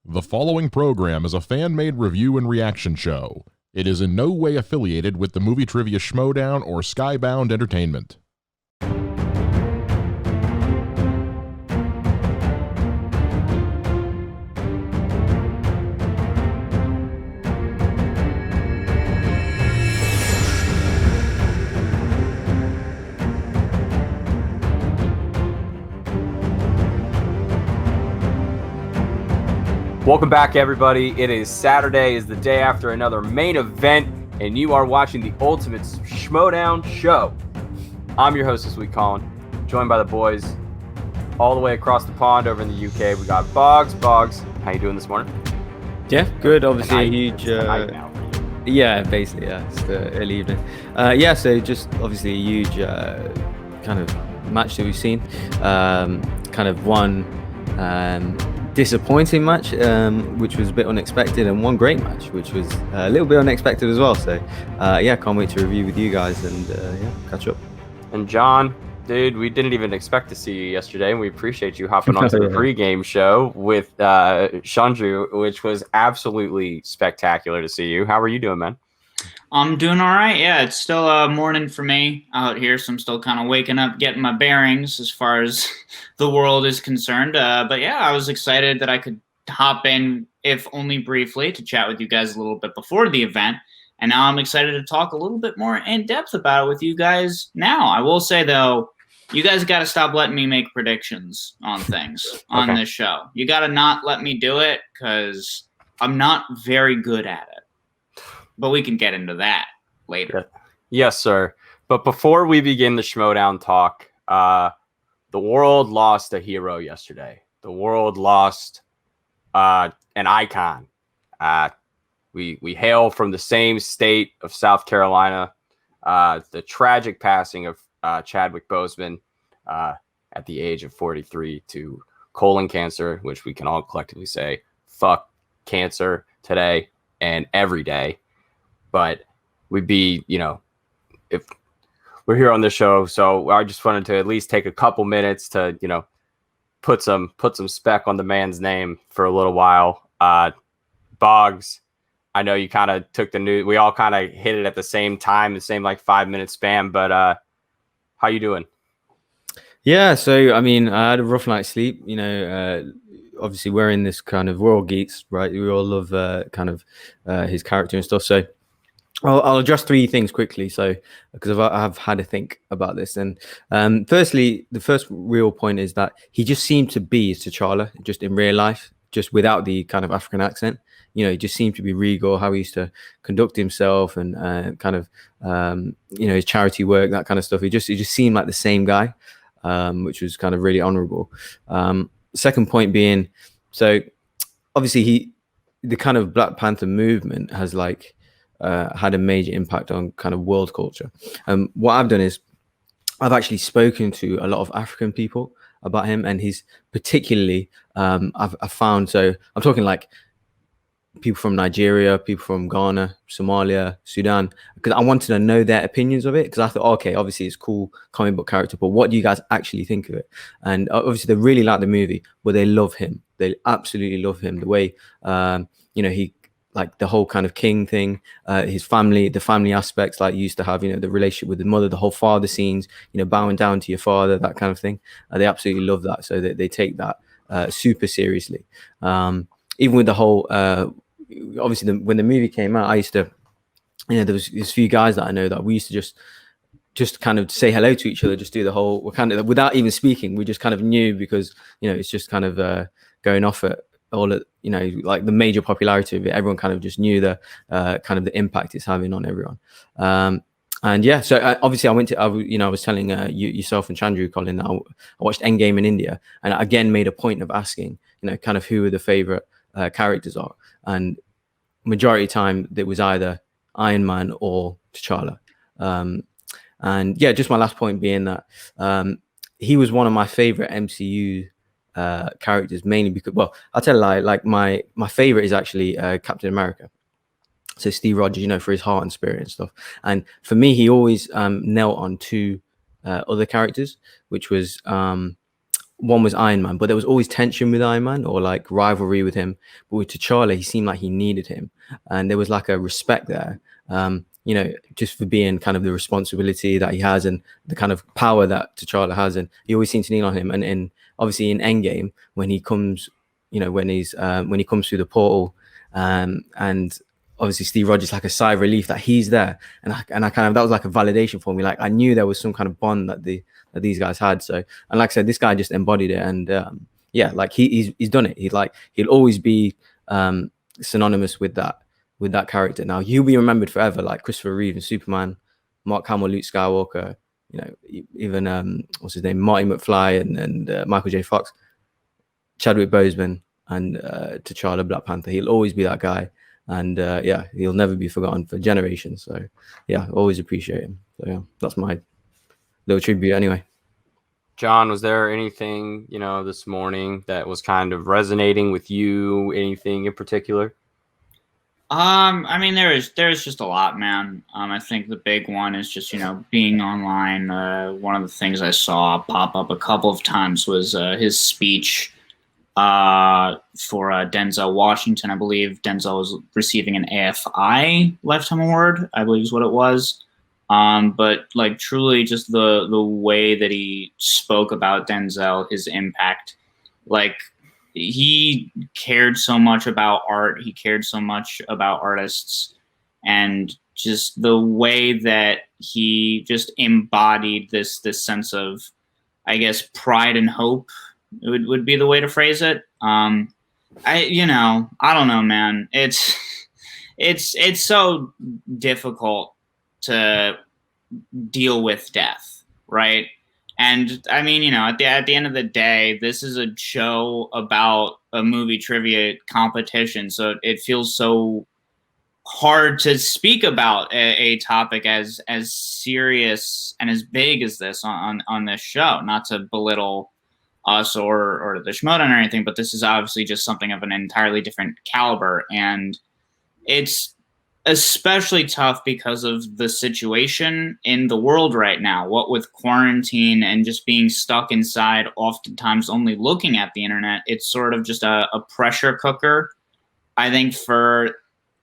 The following program is a fan-made review and reaction show. It is in no way affiliated with the movie trivia Schmoedown or Skybound Entertainment. Welcome back, everybody. It is Saturday, is the day after another main event, and you are watching the Ultimate Schmoedown show. I'm your host this week, Colin, joined by the boys all the way across the pond over in the UK. We got Bogz. Bogz, how you doing this morning? Yeah, good. Obviously, a huge. Yeah, basically, yeah. It's the early evening. So just obviously a huge kind of match that we've seen. Kind of one disappointing match, which was a bit unexpected, and one great match, which was a little bit unexpected as well. So, can't wait to review with you guys and catch up. And John, dude, we didn't even expect to see you yesterday, and we appreciate you hopping onto the pregame show with Chandru, which was absolutely spectacular to see you. How are you doing, man? I'm doing all right. Yeah, it's still a morning for me out here, so I'm still kind of waking up, getting my bearings as far as the world is concerned. But yeah, I was excited that I could hop in, if only briefly, to chat with you guys a little bit before the event. And now I'm excited to talk a little bit more in depth about it with you guys now. I will say, though, you guys got to stop letting me make predictions on things on this show. You got to not let me do it because I'm not very good at it. But we can get into that later. Yes, sir. But before we begin the Schmoedown talk, the world lost a hero yesterday. The world lost an icon. We hail from the same state of South Carolina. The tragic passing of Chadwick Boseman at the age of 43 to colon cancer, which we can all collectively say, fuck cancer today and every day. But we'd be, if we're here on this show, so I just wanted to at least take a couple minutes to, put some spec on the man's name for a little while. Bogz, I know you kind of took the news. We all kind of hit it at the same time, the same 5-minute span. But how you doing? Yeah, so I mean, I had a rough night's sleep. Obviously, we're in this kind of, we're all geeks, right? We all love his character and stuff. So I'll address three things quickly. So, because I've had to think about this. And firstly, the first real point is that he just seemed to be T'Challa just in real life, just without the kind of African accent. He just seemed to be regal, how he used to conduct himself and his charity work, that kind of stuff. He just seemed like the same guy, which was kind of really honorable. Second point being, so obviously the kind of Black Panther movement has had a major impact on kind of world culture. What I've done is I've actually spoken to a lot of African people about him, and he's particularly I've found, so I'm talking people from Nigeria, people from Ghana, Somalia, Sudan, because I wanted to know their opinions of it, because I thought, okay, obviously it's cool comic book character, but what do you guys actually think of it? And obviously they really like the movie, but they love him. They absolutely love him. The way he, the whole kind of king thing, his family, the family aspects, he used to have, the relationship with his mother, the whole father scenes, bowing down to your father, that kind of thing. They absolutely love that. So they take that super seriously. Even with the whole, obviously when the movie came out, I used to, there was a few guys that I know that we used to just kind of say hello to each other, just do the whole, we're kind of, without even speaking, we just kind of knew, because, it's just kind of going off at all at, the major popularity of it. Everyone kind of just knew the kind of the impact it's having on everyone. And yeah, so obviously I was telling yourself and Chandru, Colin, that I watched Endgame in India, and I again made a point of asking, kind of who are the favorite characters are, and majority of the time it was either Iron Man or T'Challa. And yeah, just my last point being that he was one of my favorite MCU characters, mainly because, well, I'll tell you, my favorite is actually Captain America. So Steve Rogers, for his heart and spirit and stuff. And for me, he always knelt on two other characters, which was one was Iron Man, but there was always tension with Iron Man or like rivalry with him. But with T'Challa, he seemed like he needed him, and there was like a respect there. You know, just for being kind of the responsibility that he has and the kind of power that T'Challa has, and he always seemed to lean on him. And obviously in Endgame, when he comes, you know, when he comes through the portal, and obviously Steve Rogers, like a sigh of relief that he's there, and I kind of, that was like a validation for me. Like I knew there was some kind of bond that these guys had. So, and like I said, this guy just embodied it, and yeah, like he's done it. He'll always be synonymous with that character. Now he'll be remembered forever, like Christopher Reeve and Superman, Mark Hamill, Luke Skywalker, you know, even what's his name, Marty McFly, and Michael J. Fox, Chadwick Boseman, and T'Challa, Black Panther. He'll always be that guy, and yeah, he'll never be forgotten for generations. So yeah, always appreciate him. So yeah, that's my little tribute anyway. John, was there anything, you know, this morning that was kind of resonating with you? Anything in particular? I mean, there's just a lot, man. I think the big one is just, you know, being online. One of the things I saw pop up a couple of times was his speech for Denzel Washington. I believe Denzel was receiving an AFI Lifetime Award, I believe is what it was. But like truly just the way that he spoke about Denzel, his impact, like he cared so much about art. He cared so much about artists, and just the way that he just embodied this sense of, I guess, pride and hope would be the way to phrase it. I don't know, man. It's so difficult to deal with death, right? And I mean, you know, at the end of the day, this is a show about a movie trivia competition, so it feels so hard to speak about a topic as serious and as big as this on this show. Not to belittle us or the Schmoedown or anything, but this is obviously just something of an entirely different caliber, and it's especially tough because of the situation in the world right now. What with quarantine and just being stuck inside, oftentimes only looking at the internet, it's sort of just a pressure cooker, I think, for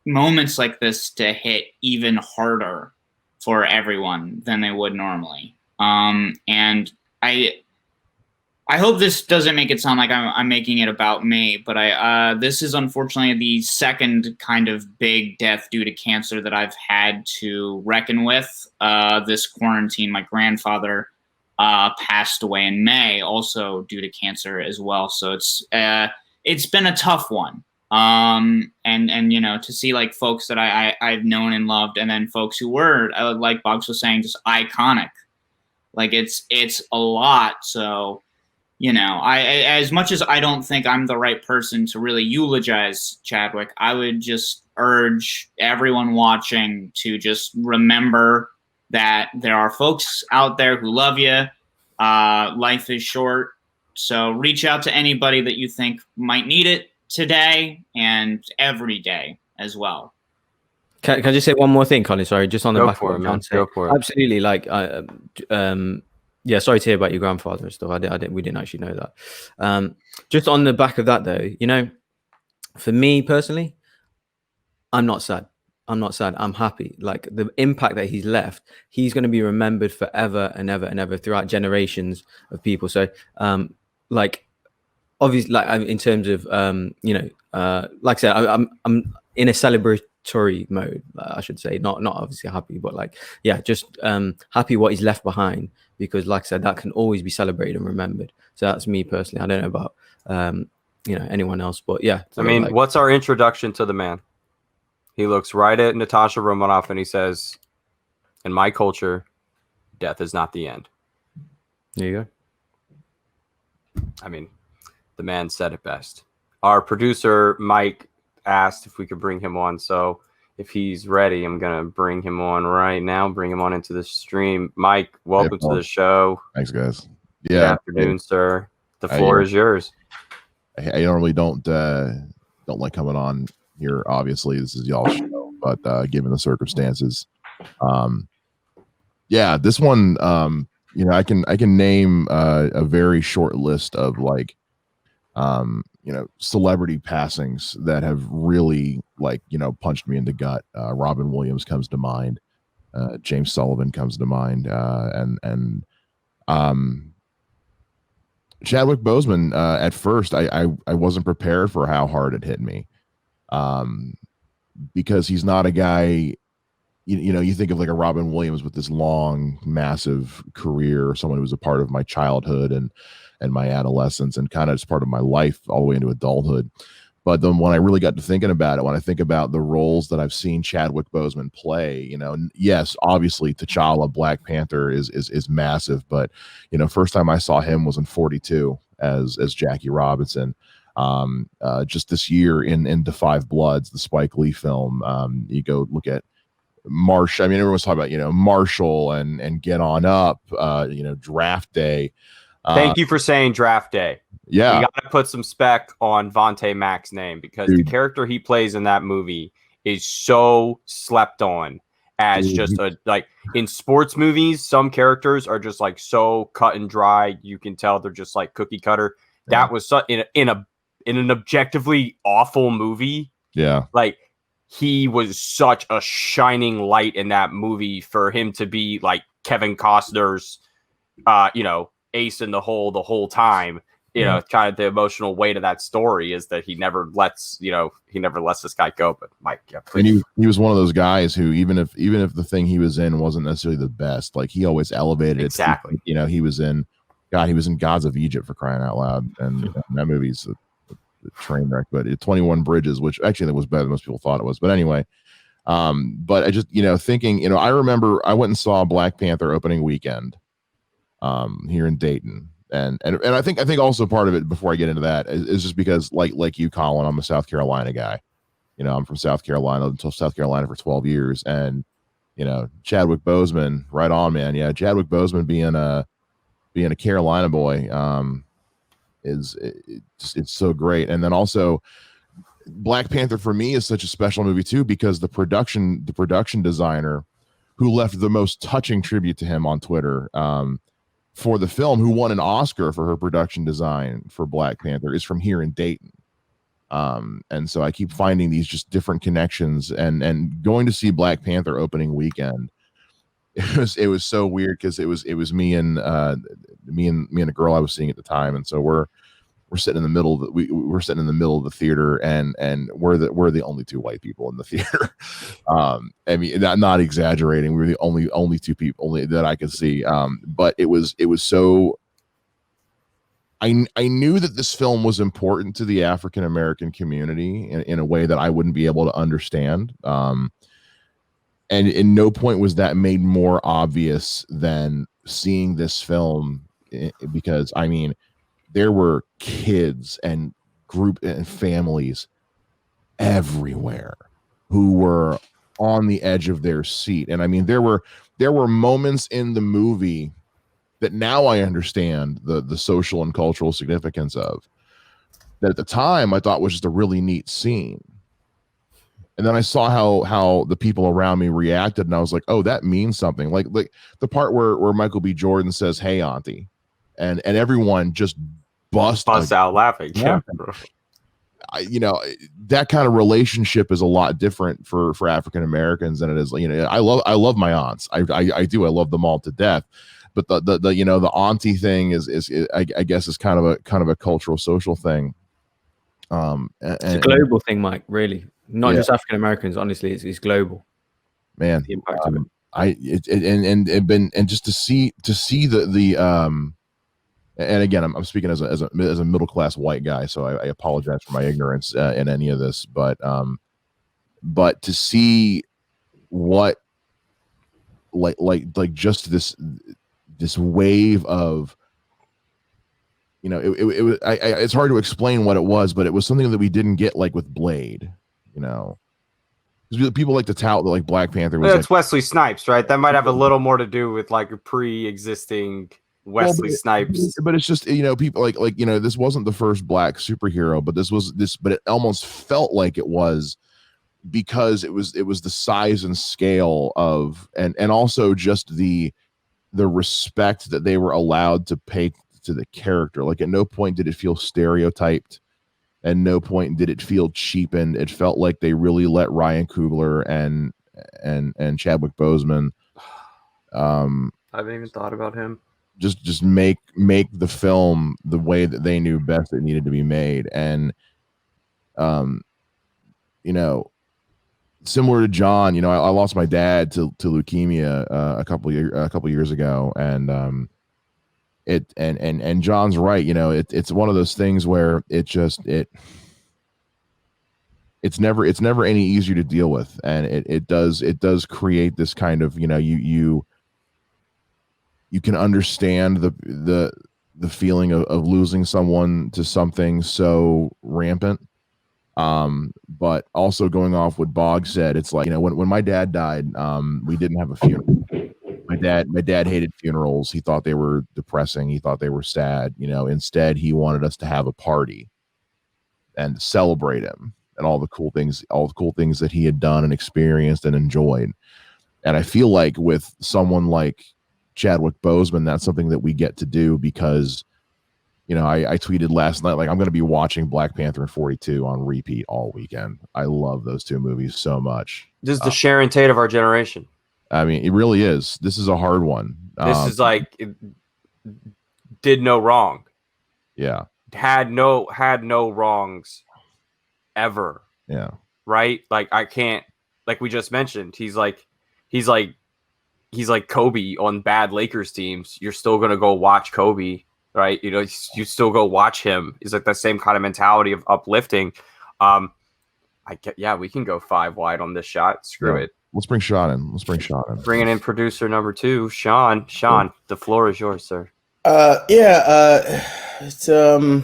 moments like this to hit even harder for everyone than they would normally. And I hope this doesn't make it sound like I'm making it about me, but this is unfortunately the second kind of big death due to cancer that I've had to reckon with this quarantine. My grandfather passed away in May, also due to cancer as well. So it's been a tough one. And you know, to see like folks that I've known and loved, and then folks who were, like Bogz was saying, just iconic. Like it's a lot. So, you know, I as much as I don't think I'm the right person to really eulogize Chadwick, I would just urge everyone watching to just remember that there are folks out there who love you. Life is short. So reach out to anybody that you think might need it today and every day as well. Can I just say one more thing, Colin? Sorry, just on the back of what John said. Go for it. Absolutely. Like, yeah, sorry to hear about your grandfather and stuff. We didn't actually know that. Just on the back of that, though, you know, for me personally, I'm not sad. I'm happy. Like the impact that he's left, he's going to be remembered forever and ever and ever throughout generations of people. So, like, obviously, like in terms of, you know, like I said, I'm in a celebratory mode, I should say, not obviously happy, but like, yeah, just happy what he's left behind, because like I said, that can always be celebrated and remembered. So that's me personally. I don't know about you know, anyone else, but yeah. I mean, like, what's our introduction to the man? He looks right at Natasha Romanoff and he says, in my culture, death is not the end. There you go. I mean, the man said it best. Our producer, Mike, asked if we could bring him on. So if he's ready, I'm going to bring him on right now, bring him on into the stream. Mike, welcome to the show. Thanks, guys. Yeah. Good afternoon, sir. The floor is yours. I normally don't like coming on here. Obviously, this is y'all's show, but given the circumstances, yeah, this one, I can name a very short list of like celebrity passings that have really like punched me in the gut. Robin Williams comes to mind. James Sullivan comes to mind, and Chadwick Boseman. At first, I wasn't prepared for how hard it hit me, because he's not a guy. You think of like a Robin Williams with this long, massive career, someone who was a part of my childhood and my adolescence and kind of just part of my life all the way into adulthood. But then when I really got to thinking about it, when I think about the roles that I've seen Chadwick Boseman play, yes, obviously T'Challa, Black Panther is massive, but first time I saw him was in 42 as Jackie Robinson. Just this year in The Five Bloods, the Spike Lee film, you go look at Marsh. I mean, everyone's talking about Marshall and Get On Up, Draft Day. Thank you for saying Draft Day. Yeah, we got to put some spec on Vontae Mack's name, because the character he plays in that movie is so slept on as just like in sports movies. Some characters are just like so cut and dry. You can tell they're just like cookie cutter. Yeah. That was in an objectively awful movie. Yeah, like he was such a shining light in that movie for him to be like Kevin Costner's, ace in the hole the whole time. Kind of the emotional weight of that story is that he never lets this guy go. But Mike, yeah, please. And he was one of those guys who even if the thing he was in wasn't necessarily the best, like he always elevated it. Exactly. He was in Gods of Egypt, for crying out loud, and that movie's a train wreck. But 21 Bridges, which actually that was better than most people thought it was. But anyway, but I just thinking, I remember I went and saw Black Panther opening weekend here in Dayton. And I think also part of it, before I get into that, is just because like you, Colin, I'm a South Carolina guy. I'm from South Carolina, until South Carolina for 12 years, and Chadwick Boseman, right on, man. Yeah, Chadwick Boseman being a Carolina boy, it's so great. And then also Black Panther for me is such a special movie too, because the production designer who left the most touching tribute to him on Twitter, for the film, who won an Oscar for her production design for Black Panther, is from here in Dayton. And so I keep finding these just different connections, and going to see Black Panther opening weekend. It was so weird, because it was me and a girl I was seeing at the time. And so we're sitting in the middle of we're sitting in the middle of the theater, and we're the only two white people in the theater. I mean, not exaggerating. We were the only two people that I could see. But it was so. I knew that this film was important to the African American community in a way that I wouldn't be able to understand. And in no point was that made more obvious than seeing this film, because I mean, there were kids and group and families everywhere who were on the edge of their seat. And I mean, there were moments in the movie that now I understand the social and cultural significance of, that at the time I thought was just a really neat scene. And then I saw how the people around me reacted, and I was like, oh, that means something. Like the part where Michael B. Jordan says, "Hey, Auntie," and everyone just busts out laughing. Yeah. That kind of relationship is a lot different for African Americans than it is. I love my aunts. I do. I love them all to death. But the auntie thing is I guess is kind of a cultural, social thing. It's a global thing, Mike. Really, not just African Americans. Honestly, it's global. Man, the impact of it. And just to see the and again, I'm speaking as a middle class white guy, so I apologize for my ignorance in any of this, but to see what like just this wave of, it's hard to explain what it was, but it was something that we didn't get like with Blade, because people like to tout that like Black Panther was. That's Wesley Snipes, right? That might have a little more to do with like a pre-existing Wesley Snipes. But it's just, people like this wasn't the first Black superhero, but but it almost felt like it was, because it was the size and scale of, and also just the the respect that they were allowed to pay to the character. Like at no point did it feel stereotyped. At no point did it feel cheapened. It felt like they really let Ryan Coogler and Chadwick Boseman. I haven't even thought about him. Just make the film the way that they knew best it needed to be made, and you know, similar to John, you know, I lost my dad to leukemia a couple years ago, and and John's right. You know, it's one of those things where it's never any easier to deal with, and it does create this kind of, you know, you can understand the feeling of losing someone to something so rampant. But also going off what Bogz said, it's like, you know, when my dad died, we didn't have a funeral. My dad hated funerals. He thought they were depressing. He thought they were sad. You know, instead he wanted us to have a party and celebrate him and all the cool things that he had done and experienced and enjoyed. And I feel like with someone like Chadwick Boseman, that's something that we get to do because, you know, I tweeted last night, like, I'm going to be watching Black Panther and 42 on repeat all weekend. I love those two movies so much. This is the Sharon Tate of our generation. I mean, it really is. This is a hard one. This is like, it did no wrong. Yeah. Had no wrongs ever. Yeah. Right? Like, I can't, like we just mentioned, he's like Kobe on bad Lakers teams. You're still going to go watch Kobe, right? You know, you still go watch him. It's like that same kind of mentality of uplifting. We can go 5 wide on this shot. Screw it. Let's bring Sean in. Bringing in producer number 2, Sean. Sean, the floor is yours, sir. It's a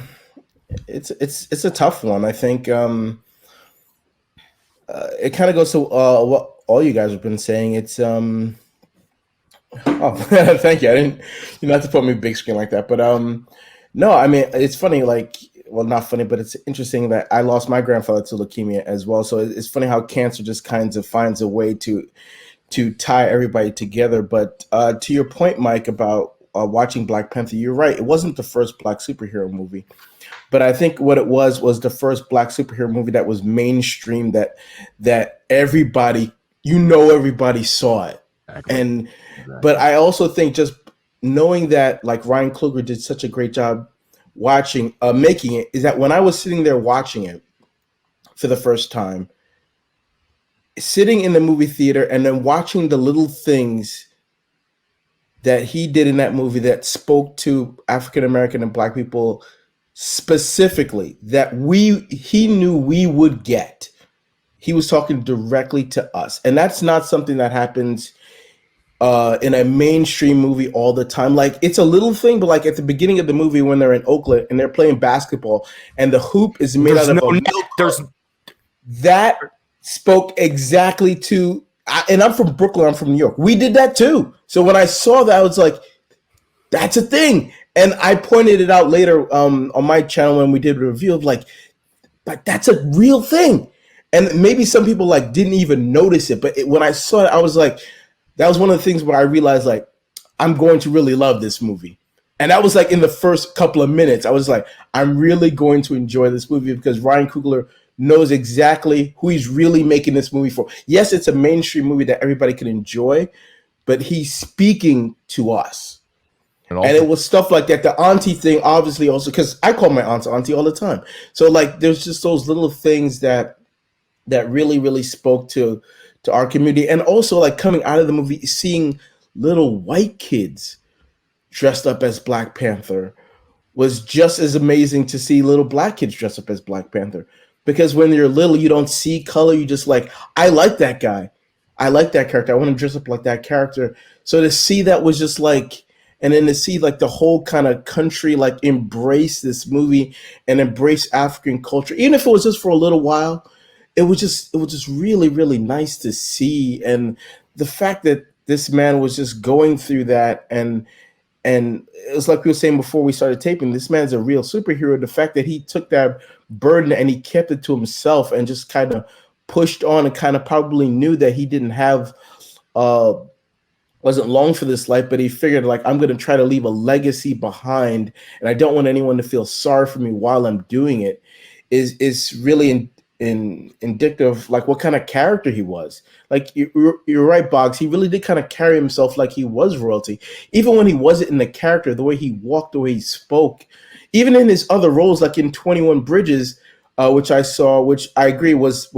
tough one. I think it kind of goes to what all you guys have been saying. It's oh, thank you. I didn't, not to put me big screen like that, but no, I mean, it's funny. Like, well, not funny, but it's interesting that I lost my grandfather to leukemia as well. So it's funny how cancer just kind of finds a way to tie everybody together. But to your point, Mike, about watching Black Panther, you're right. It wasn't the first Black superhero movie, but I think what it was the first Black superhero movie that was mainstream, that everybody, everybody saw it. Exactly. But I also think just knowing that, like, Ryan Coogler did such a great job making it, is that when I was sitting there watching it for the first time, sitting in the movie theater and then watching the little things that he did in that movie that spoke to African American and Black people specifically, that he knew we would get. He was talking directly to us. And that's not something that happens in a mainstream movie all the time. Like, it's a little thing, but like at the beginning of the movie when they're in Oakland and they're playing basketball and the hoop is made out of that spoke exactly to, and I'm from Brooklyn, I'm from New York. We did that too. So when I saw that, I was like, that's a thing. And I pointed it out later on my channel when we did a review of like that's a real thing. And maybe some people like didn't even notice it, but when I saw it, I was like, that was one of the things where I realized, like, I'm going to really love this movie. And that was like in the first couple of minutes. I was like, I'm really going to enjoy this movie because Ryan Coogler knows exactly who he's really making this movie for. Yes, it's a mainstream movie that everybody can enjoy, but he's speaking to us. And it was stuff like that. The auntie thing, obviously, also, because I call my aunt auntie all the time. So like, there's just those little things that really, really spoke to our community. And also, like, coming out of the movie, seeing little white kids dressed up as Black Panther was just as amazing to see little Black kids dressed up as Black Panther. Because when you're little, you don't see color. You just like, I like that guy. I like that character. I want to dress up like that character. So to see that was just like, and then to see like the whole kind of country like embrace this movie and embrace African culture, even if it was just for a little while, it was just really, really nice to see. And the fact that this man was just going through that, and it was like we were saying before we started taping, this man's a real superhero. The fact that he took that burden and he kept it to himself and just kind of pushed on, and kind of probably knew that he didn't have wasn't long for this life, but he figured like I'm going to try to leave a legacy behind, and I don't want anyone to feel sorry for me while I'm doing it. Is really indicative like what kind of character he was. Like you're right, Bogz. He really did kind of carry himself like he was royalty, even when he wasn't in the character. The way he walked, the way he spoke, even in his other roles, like in 21 Bridges, which I saw, which I agree was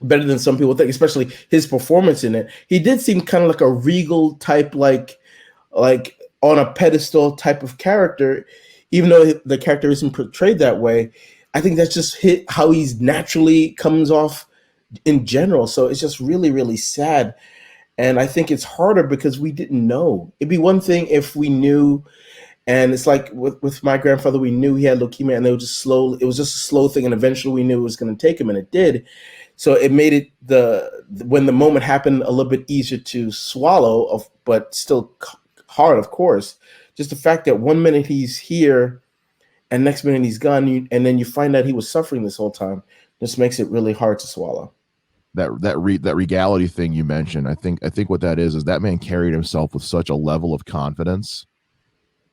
better than some people think, especially his performance in it. He did seem kind of like a regal type, like on a pedestal type of character, even though the character isn't portrayed that way. I think that's just hit how he's naturally comes off in general. So it's just really, really sad. And I think it's harder because we didn't know. It'd be one thing if we knew, and it's like with my grandfather, we knew he had leukemia, and it was just a slow thing, and eventually we knew it was going to take him, and it did. So it made it when the moment happened a little bit easier to swallow, but still hard, of course. Just the fact that 1 minute he's here and next minute he's gone, and then you find out he was suffering this whole time, just makes it really hard to swallow. That regality thing you mentioned, I think what that is that man carried himself with such a level of confidence,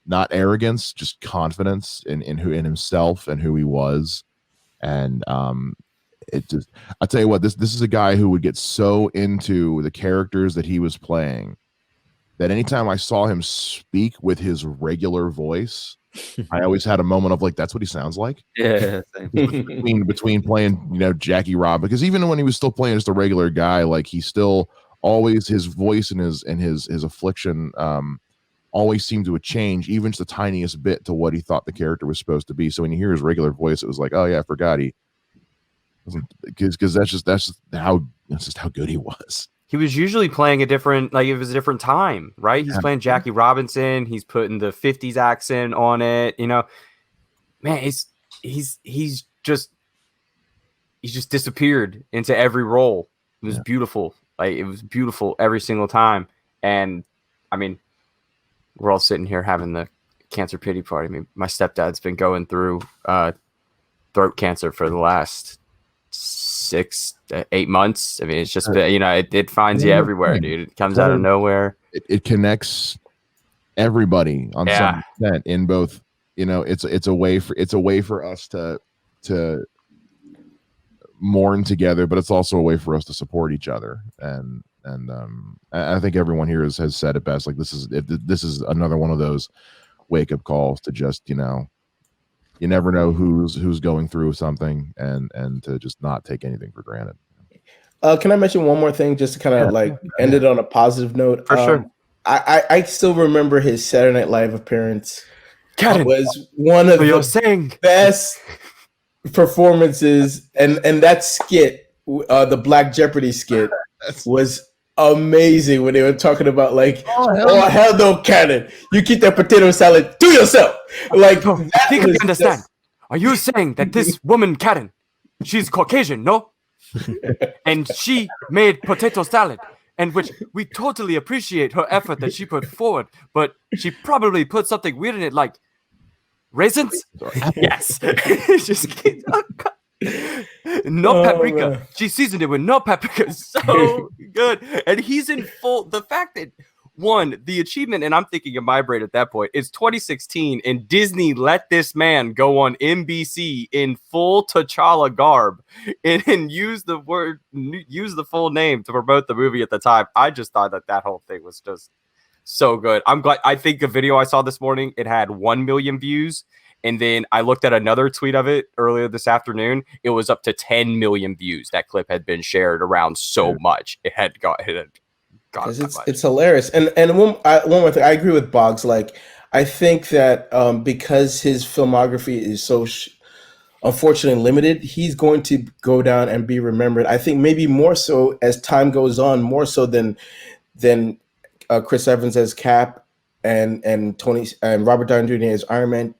not arrogance, just confidence in himself and who he was. And it just, I'll tell you what, this is a guy who would get so into the characters that he was playing that anytime I saw him speak with his regular voice, I always had a moment of like, that's what he sounds like. Yeah. between playing, Jackie Rob, because even when he was still playing just a regular guy, like he still always, his voice and his affliction always seemed to change even just the tiniest bit to what he thought the character was supposed to be. So when you hear his regular voice, it was like, oh yeah, I forgot he wasn't, because that's just how good he was. He was usually playing it was a different time, right? He's playing Jackie Robinson. He's putting the 50s accent on it. Man, he's just disappeared into every role. It was beautiful. Like, it was beautiful every single time. And I mean, we're all sitting here having the cancer pity party. I mean, my stepdad's been going through throat cancer for the last 6 to 8 months. I mean, it's just it finds you everywhere, dude. It comes out of nowhere. It connects everybody on some extent in both. It's a way for us to mourn together, but it's also a way for us to support each other. And I think everyone here has said it best. Like, this is another one of those wake up calls to just, you never know who's going through something, and to just not take anything for granted. Can I mention one more thing just to kind of end it on a positive note? For sure. I still remember his Saturday Night Live appearance. Kevin, was one of the best performances, and that skit, the Black Jeopardy skit, was amazing when they were talking about hell no, Cannon, you keep that potato salad to yourself. Like, I think I understand. Are you saying that this woman, Karen, she's Caucasian, no? And she made potato salad, and which we totally appreciate her effort that she put forward, but she probably put something weird in it, like raisins? Yes. No paprika. Man. She seasoned it with no paprika. So good. And he's in full. The fact that, one, the achievement, and I'm thinking of my brain at that point, is 2016, and Disney let this man go on NBC in full T'Challa garb and use the full name to promote the movie at the time. I just thought that whole thing was just so good. I'm glad. I think the video I saw this morning, it had 1 million views. And then I looked at another tweet of it earlier this afternoon. It was up to 10 million views. That clip had been shared around so much. It had got it's hilarious. And one more thing, I agree with Bogz. Like, I think that because his filmography is so unfortunately limited, he's going to go down and be remembered. I think maybe more so as time goes on, more so than Chris Evans as Cap and Tony and Robert Downey Jr. as Iron Man.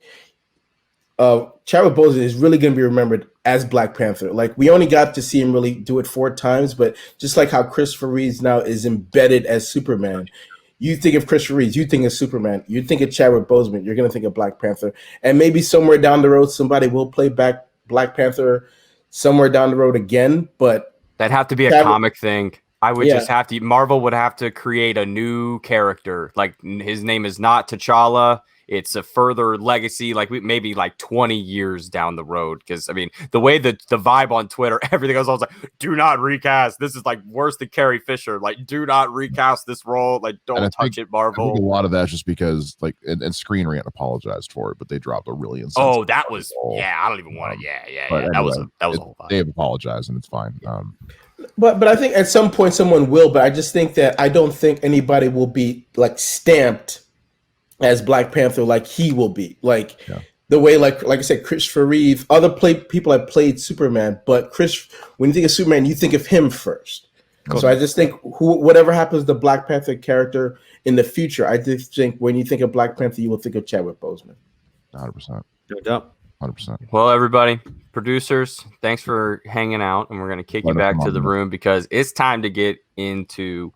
Chadwick Boseman is really going to be remembered as Black Panther. Like, we only got to see him really do it 4 times, but just like how Christopher Reeves now is embedded as Superman, you think of Christopher Reeves, you think of Superman, you think of Chadwick Boseman, you're going to think of Black Panther. And maybe somewhere down the road, somebody will play back Black Panther somewhere down the road again, but that'd have to be a comic thing. I would Yeah. just have to. Marvel would have to create a new character. Like his name is not T'Challa. It's a further legacy, like maybe like 20 years down the road. Because I mean, the way that the vibe on Twitter, everything else, I was like, "Do not recast. This is like worse than Carrie Fisher. Like, do not recast this role. Like, don't touch it, I think a Marvel." lot of that's just because like and Screen Rant apologized for it, but they dropped a really insensitive. Oh, that was I don't even want to. Yeah. But That was anyway, a whole vibe. They have apologized and it's fine. But I think at some point someone will. But I just think that I don't think anybody will be like stamped as Black Panther like he will be. Like the way like I said, Christopher Reeve, other people have played Superman, but when you think of Superman, you think of him first. Cool. So I just think whatever happens to the Black Panther character in the future, I just think when you think of Black Panther, you will think of Chadwick Boseman. 100%. No doubt. 100%. Well, everybody, producers, thanks for hanging out, and we're going to kick you back to the room because it's time to get into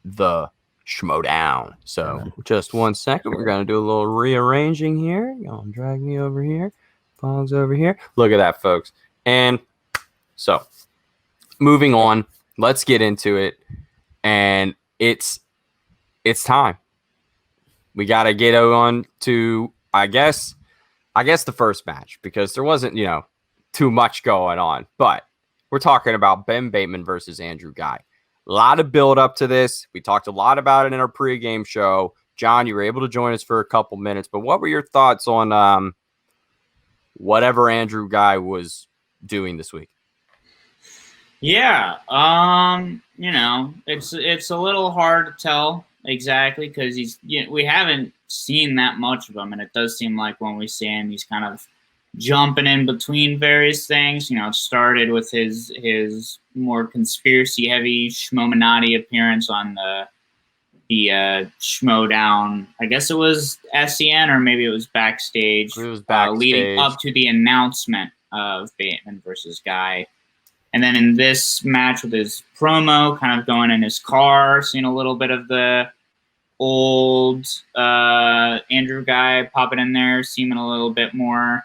the Schmoedown. So just 1 second, we're going to do a little rearranging here. Y'all drag me over here. Bogz over here. Look at that, folks. And so moving on, let's get into it. And it's time. We got to get on to, I guess the first match, because there wasn't, too much going on. But we're talking about Ben Bateman versus Andrew Ghai. A lot of build up to this. We talked a lot about it in our pregame show. John, you were able to join us for a couple minutes, but what were your thoughts on whatever Andrew Ghai was doing this week? Yeah, it's a little hard to tell exactly because we haven't seen that much of him, and it does seem like when we see him, he's kind of jumping in between various things. It started with his more conspiracy heavy Schmoeminati appearance on the Schmoedown. I guess it was SEN or maybe it was backstage. It was backstage. Leading up to the announcement of Bateman versus Ghai. And then in this match with his promo, kind of going in his car, seeing a little bit of the old Andrew Ghai popping in there, seeming a little bit more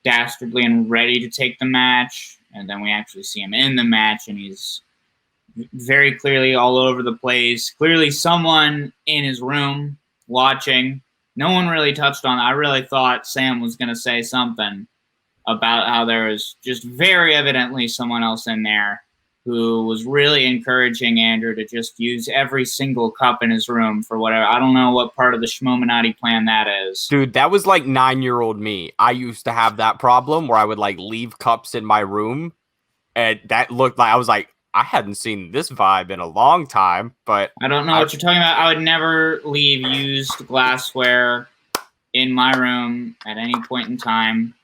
dastardly and ready to take the match. And then we actually see him in the match, and he's very clearly all over the place. Clearly someone in his room watching. No one really touched on it. I really thought Sam was going to say something about how there was just very evidently someone else in there who was really encouraging Andrew to just use every single cup in his room for whatever. I don't know what part of the Schmoeminati plan that is. Dude, that was like 9-year-old me. I used to have that problem where I would like leave cups in my room, and that looked like I was like, I hadn't seen this vibe in a long time, but I don't know what you're talking about. I would never leave used glassware in my room at any point in time.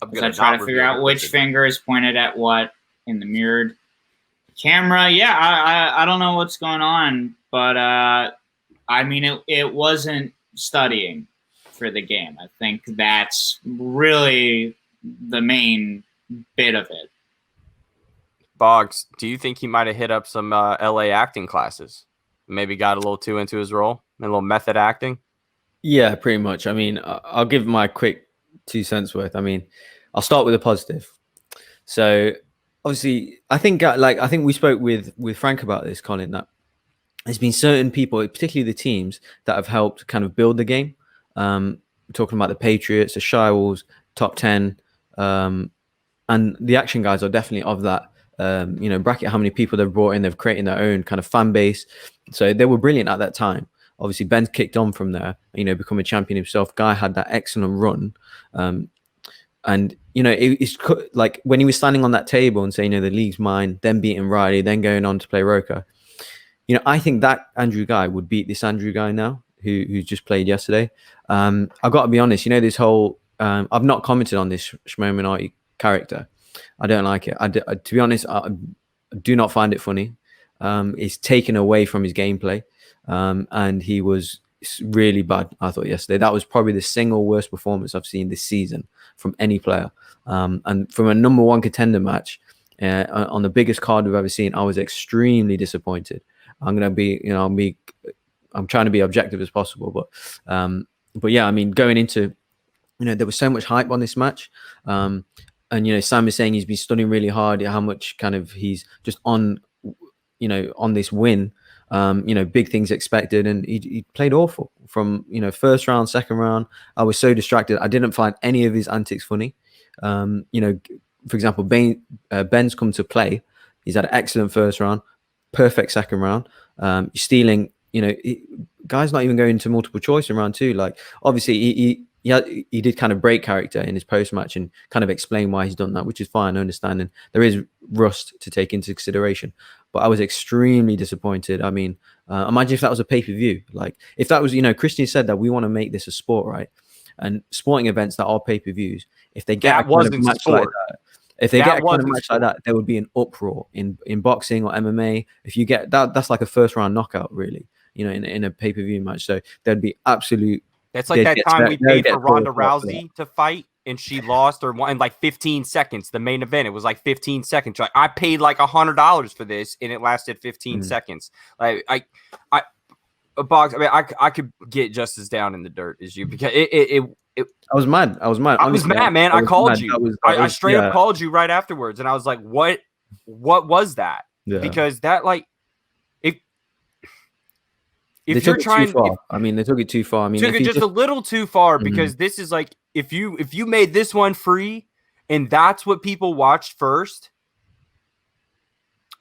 I try to figure out which finger is pointed at what in the mirrored camera. Yeah, I don't know what's going on, but I mean, it wasn't studying for the game. I think that's really the main bit of it. Bogz, do you think he might have hit up some LA acting classes? Maybe got a little too into his role, a little method acting? Yeah, pretty much. I mean, I'll give my quick 2 cents worth. I mean, I'll start with a positive. So obviously, I think we spoke with Frank about this, Colin, that there's been certain people, particularly the teams, that have helped kind of build the game. We're talking about the Patriots, the Shirewolves, top 10, and the Action Guys are definitely of that bracket. How many people they've brought in, they've created their own kind of fan base. So they were brilliant at that time. Obviously, Ben kicked on from there, become a champion himself. Ghai had that excellent run. And, it's like when he was standing on that table and saying, the league's mine, then beating Riley, then going on to play Rocha. I think that Andrew Ghai would beat this Andrew Ghai now, who just played yesterday. I've got to be honest, this whole, I've not commented on this Schmoeminati character. I don't like it. To be honest, I do not find it funny. It's taken away from his gameplay. And he was really bad, I thought, yesterday. That was probably the single worst performance I've seen this season from any player. And from a number one contender match on the biggest card we've ever seen, I was extremely disappointed. I'm going to be, I'm trying to be objective as possible. But yeah, I mean, going into, there was so much hype on this match. And, Sam is saying he's been studying really hard, how much kind of he's just on on this win. Big things expected, and he played awful from first round, second round. I was so distracted. I didn't find any of his antics funny. For example, Ben's come to play. He's had an excellent first round, perfect second round. Stealing, guy's not even going to multiple choice in round 2. Like, obviously he did kind of break character in his post match and kind of explain why he's done that, which is fine. I understand, and there is rust to take into consideration. But I was extremely disappointed. I mean, imagine if that was a pay-per-view. Like, if that was, Christian said that we want to make this a sport, right? And sporting events that are pay-per-views, if they get a kind of match like that, like that, there would be an uproar in boxing or MMA. If you get that, that's like a first round knockout, really. In a pay-per-view match. So there'd be absolute. That's like that time we paid for Ronda Rousey to fight, and she lost or won in like 15 seconds. The main event, it was like 15 seconds. Like, I paid like $100 for this, and it lasted 15 seconds. Like, Bogz. I mean, I could get just as down in the dirt as you, because it I was mad. I was mad. I was mad, man. I called you. I straight up called you right afterwards, and I was like, "What was that?" Yeah. Because that, like, if you're trying, they took it too far. I mean, took it just a little too far, because this is like, if you made this one free, and that's what people watched first,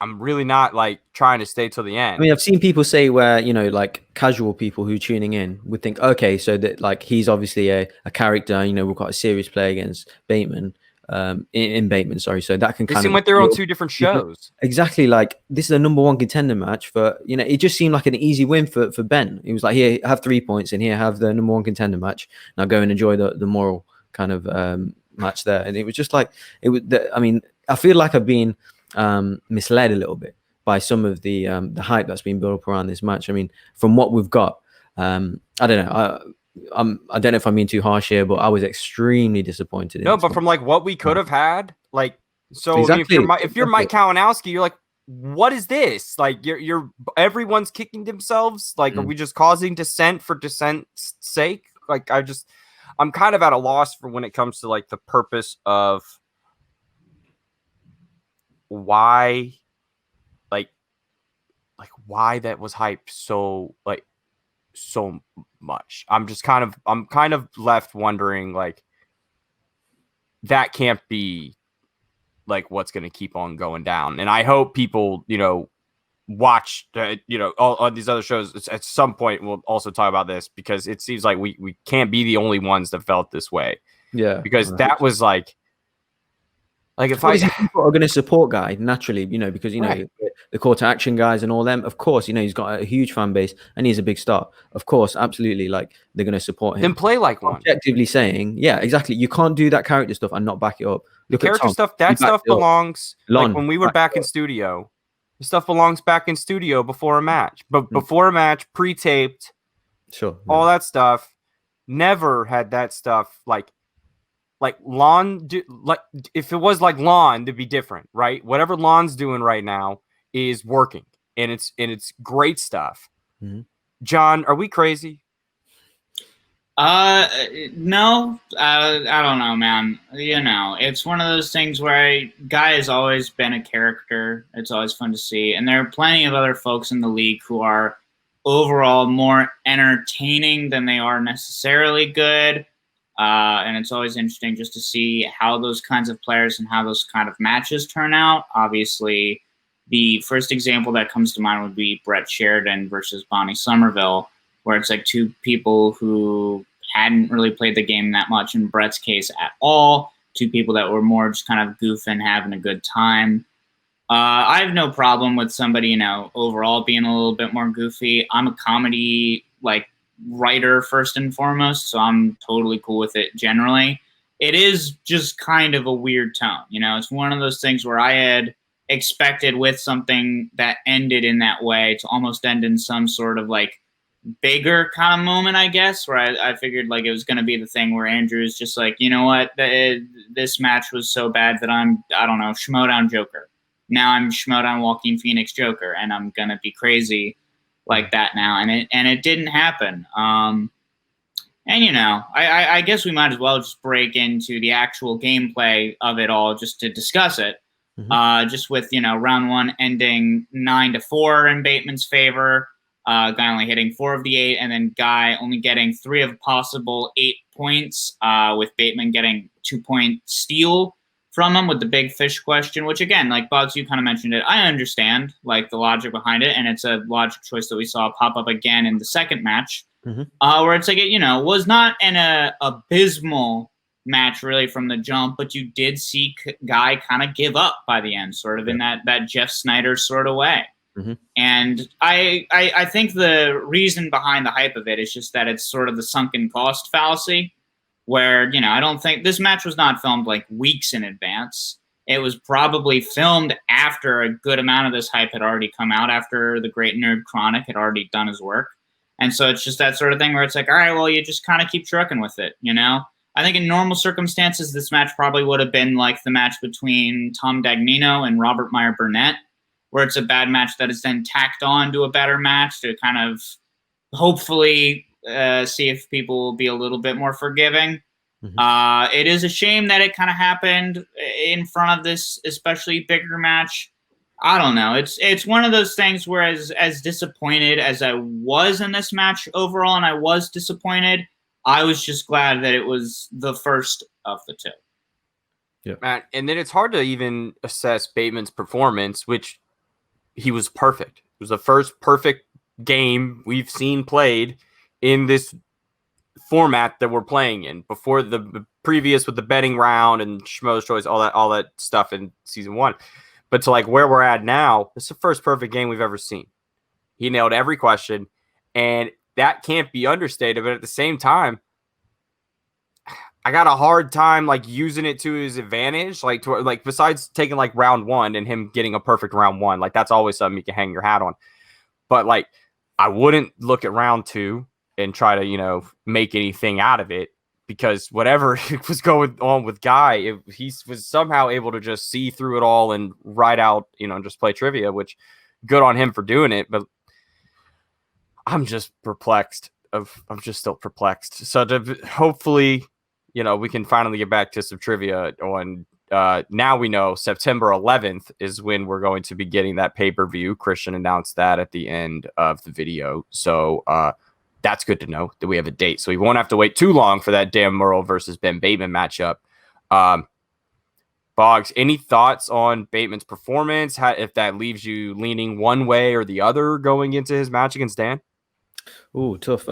I'm really not like trying to stay till the end. I mean, I've seen people say where, like casual people who tuning in would think, okay, so that like he's obviously a character, we've got a serious play against Bateman, in Bateman, sorry. So that can kind of seem like they're on 2 different shows. Exactly. Like, this is a number 1 contender match for, it just seemed like an easy win for Ben. He was like, here, have 3 points, and here, have the number 1 contender match. Now go and enjoy the moral kind of match there. And it was just like, I feel like I've been misled a little bit by some of the hype that's been built up around this match. I mean, from what we've got, I don't know. I don't know if I'm being too harsh here, but I was extremely disappointed. No, but from like what we could have had, like, so exactly. if you're Mike Kalinowski, you're like, what is this? Like, you're everyone's kicking themselves. Like, are we just causing dissent for dissent's sake? Like, I'm kind of at a loss for when it comes to like the purpose of why, like why that was hyped so much. I'm kind of left wondering, like, that can't be like what's going to keep on going down. And I hope people, watch, all these other shows at some point. We'll also talk about this, because it seems like we can't be the only ones that felt this way. Yeah, because that was like if people are going to support Guy naturally, because right. The call to action guys and all them, of course, he's got a huge fan base and he's a big star. Of course, absolutely, like, they're going to support him. Then play like one. Objectively saying, yeah, exactly. You can't do that character stuff and not back it up. The character stuff, that stuff belongs. Like when we were back in studio, the stuff belongs back in studio before a match. But before a match, pre-taped, sure, all that stuff. Never had that stuff like Lon. Like, if it was like Lon, it'd be different, right? Whatever Lon's doing right now is working, and it's great stuff. Mm-hmm. John, are we crazy? No, I don't know, man. It's one of those things where Guy has always been a character. It's always fun to see, and there are plenty of other folks in the league who are overall more entertaining than they are necessarily good. And it's always interesting just to see how those kinds of players and how those kind of matches turn out. Obviously, the first example that comes to mind would be Brett Sheridan versus Bonnie Somerville, where it's like 2 people who hadn't really played the game that much, in Brett's case at all, 2 people that were more just kind of goofing, having a good time. I have no problem with somebody, overall being a little bit more goofy. I'm a comedy, writer first and foremost, so I'm totally cool with it generally. It is just kind of a weird tone. It's one of those things where I had expected with something that ended in that way to almost end in some sort of bigger kind of moment, I guess, where I figured it was going to be the thing where Andrew's just like, you know what, this match was so bad that I don't know, Schmoedown Joker. Now I'm Schmoedown Walking Phoenix Joker, and I'm going to be crazy like that now. And it didn't happen. I guess we might as well just break into the actual gameplay of it all just to discuss it. just with, round one ending 9-4 in Bateman's favor. Ghai only hitting 4 of the 8, and then Ghai only getting 3 of possible 8 points, with Bateman getting 2-point steal from him with the big fish question, which again, like Bogz, you kind of mentioned it. I understand like the logic behind it, and it's a logic choice that we saw pop up again in the second match, where it's like it, was not an abysmal match really from the jump, but you did see Ghai kind of give up by the end, sort of in that Jeff Snyder sort of way. And I think the reason behind the hype of it is just that it's sort of the sunken cost fallacy, where, I don't think this match was not filmed like weeks in advance. It was probably filmed after a good amount of this hype had already come out, after the Great Nerd Chronic had already done his work. And so it's just that sort of thing where it's like, all right, well, you just kind of keep trucking with it, I think in normal circumstances, this match probably would have been like the match between Tom Dagnino and Robert Meyer Burnett, where it's a bad match that is then tacked on to a better match to kind of hopefully see if people will be a little bit more forgiving. It is a shame that it kind of happened in front of this especially bigger match. I don't know. It's one of those things where as disappointed as I was in this match overall, and I was disappointed, I was just glad that it was the first of the two. Yeah. And then it's hard to even assess Bateman's performance, which he was perfect. It was the first perfect game we've seen played in this format that we're playing in. Before the previous with the betting round and Schmo's choice, all that stuff in season 1. But to like where we're at now, it's the first perfect game we've ever seen. He nailed every question, and that can't be understated. But at the same time, I got a hard time like using it to his advantage. Like besides taking like round 1 and him getting a perfect round 1, like that's always something you can hang your hat on. But like, I wouldn't look at round 2 and try to, make anything out of it, because whatever was going on with Ghai, he was somehow able to just see through it all and ride out, and just play trivia, which good on him for doing it. But I'm just perplexed. I'm just still perplexed. So hopefully, we can finally get back to some trivia on, now we know September 11th is when we're going to be getting that pay-per-view. Christian announced that at the end of the video. So, that's good to know that we have a date. So we won't have to wait too long for that Dan Murrell versus Ben Bateman matchup. Bogz, any thoughts on Bateman's performance? If that leaves you leaning one way or the other going into his match against Dan? Oh, tough.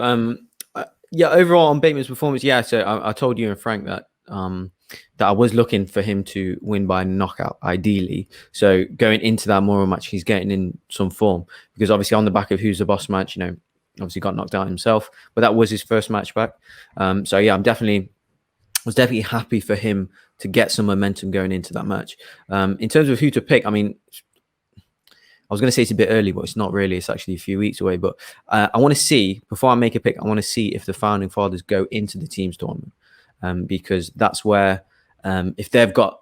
Yeah, overall on Bateman's performance, yeah. So I told you and Frank that that I was looking for him to win by knockout, ideally. So going into that Murrell match, he's getting in some form, because obviously on the back of Who's the Boss match, obviously got knocked out himself, but that was his first match back. So yeah, I was definitely happy for him to get some momentum going into that match. In terms of who to pick, I mean, I was going to say it's a bit early, but it's not really. It's actually a few weeks away. But I want to see, before I make a pick, I want to see if the Founding Fathers go into the teams tournament, because that's where, if they've got,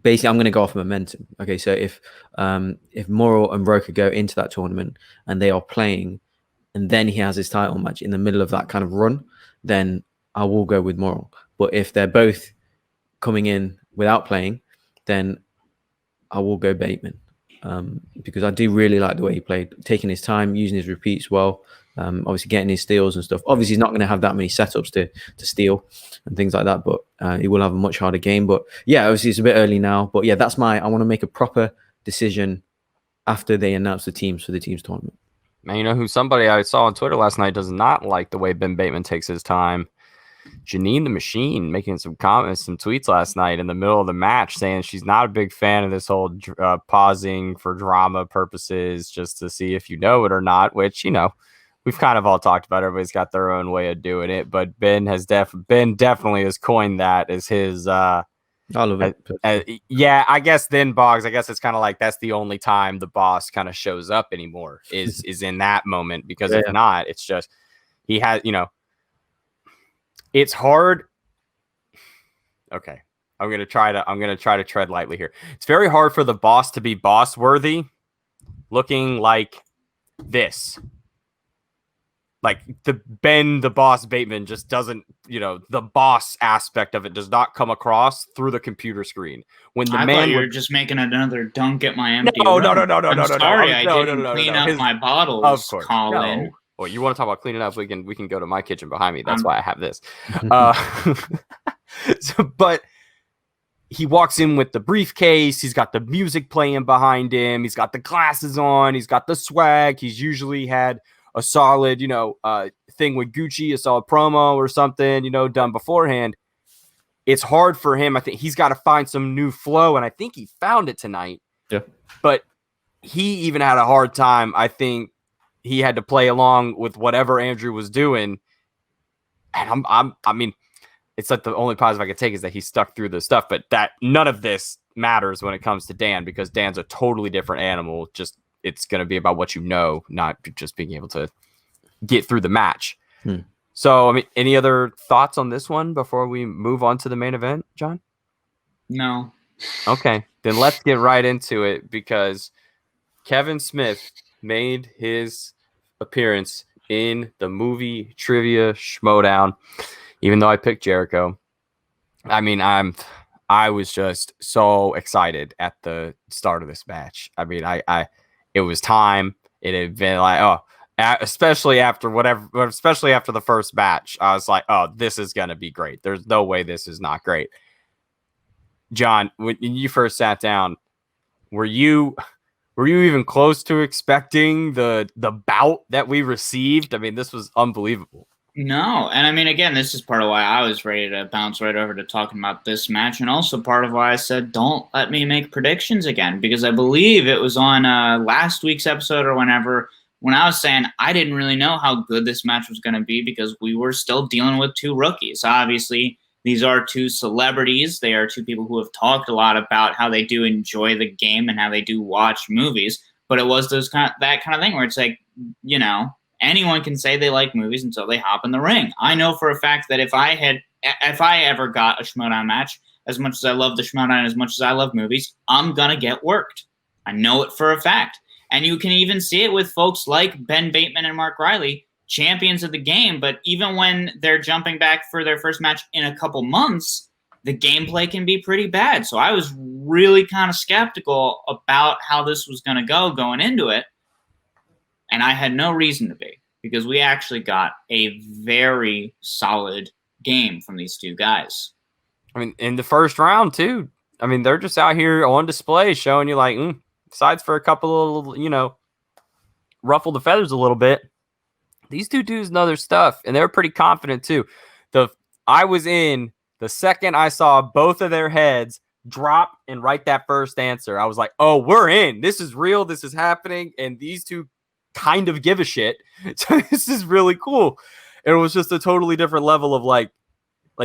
basically, I'm going to go off momentum. Okay, so if Murrell and Rocha go into that tournament and they are playing, and then he has his title match in the middle of that kind of run, then I will go with Murrell. But if they're both coming in without playing, then I will go Bateman, because I do really like the way he played, taking his time, using his repeats well, obviously getting his steals and stuff. Obviously, he's not going to have that many setups to steal and things like that, but he will have a much harder game. But yeah, obviously it's a bit early now. But yeah, I want to make a proper decision after they announce the teams for the teams tournament. Man, who somebody I saw on Twitter last night does not like the way Ben Bateman takes his time. Janine the Machine making some comments, some tweets last night in the middle of the match, saying she's not a big fan of this whole pausing for drama purposes, just to see if you know it or not, which, we've kind of all talked about. Everybody's got their own way of doing it, but Ben definitely has coined that as his I love it. Yeah, I guess then Bogz, I guess it's kind of like that's the only time the boss kind of shows up anymore is in that moment, because if not, it's just he has, it's hard. Okay, I'm gonna try to tread lightly here. It's very hard for the boss to be boss worthy, looking like this. like the boss Bateman just doesn't, the boss aspect of it does not come across through the computer screen. When the I man thought you were just making another dunk at my empty no, room. I'm sorry, I didn't clean up my bottles, of course, Colin. no. Well, you want to talk about cleaning up? We can go to my kitchen behind me. That's why I have this. But he walks in with the briefcase. He's got the music playing behind him. He's got the glasses on. He's got the swag. He's usually had a solid, thing with Gucci, a solid promo or something, done beforehand. It's hard for him. I think he's got to find some new flow, and I think he found it tonight. Yeah. But he even had a hard time. I think he had to play along with whatever Andrew was doing. And I mean, it's like the only positive I could take is that he stuck through the stuff, but that none of this matters when it comes to Dan, because Dan's a totally different animal. Just it's going to be about what not just being able to get through the match. So, I mean, any other thoughts on this one before we move on to the main event, John? No. Okay, then let's get right into it, because Kevin Smith made his appearance in the movie trivia Schmoedown, even though I picked Jericho. I mean, I was just so excited at the start of this match. I mean, it was time. It had been like, especially after the first match, I was like, oh, this is going to be great. There's no way this is not great. John, when you first sat down, were you even close to expecting the bout that we received? I mean, this was unbelievable. No. And I mean, again, this is part of why I was ready to bounce right over to talking about this match, and also part of why I said, don't let me make predictions again, because I believe it was on last week's episode or whenever, when I was saying I didn't really know how good this match was going to be because we were still dealing with two rookies. Obviously, these are two celebrities. They are two people who have talked a lot about how they do enjoy the game and how they do watch movies. But it was that kind of thing where it's like, anyone can say they like movies until they hop in the ring. I know for a fact that if I ever got a Schmoedown match, as much as I love the Schmoedown, as much as I love movies, I'm going to get worked. I know it for a fact. And you can even see it with folks like Ben Bateman and Mark Riley, champions of the game. But even when they're jumping back for their first match in a couple months, the gameplay can be pretty bad. So I was really kind of skeptical about how this was going to go going into it. And I had no reason to be, because we actually got a very solid game from these two guys. I mean, in the first round, too. I mean, they're just out here on display showing you like, besides for a couple of, ruffle the feathers a little bit, these two dudes know their stuff, and they were pretty confident too. I was in the second I saw both of their heads drop and write that first answer. I was like, oh, we're in. This is real. This is happening. And these two kind of give a shit. So this is really cool. It was just a totally different level of like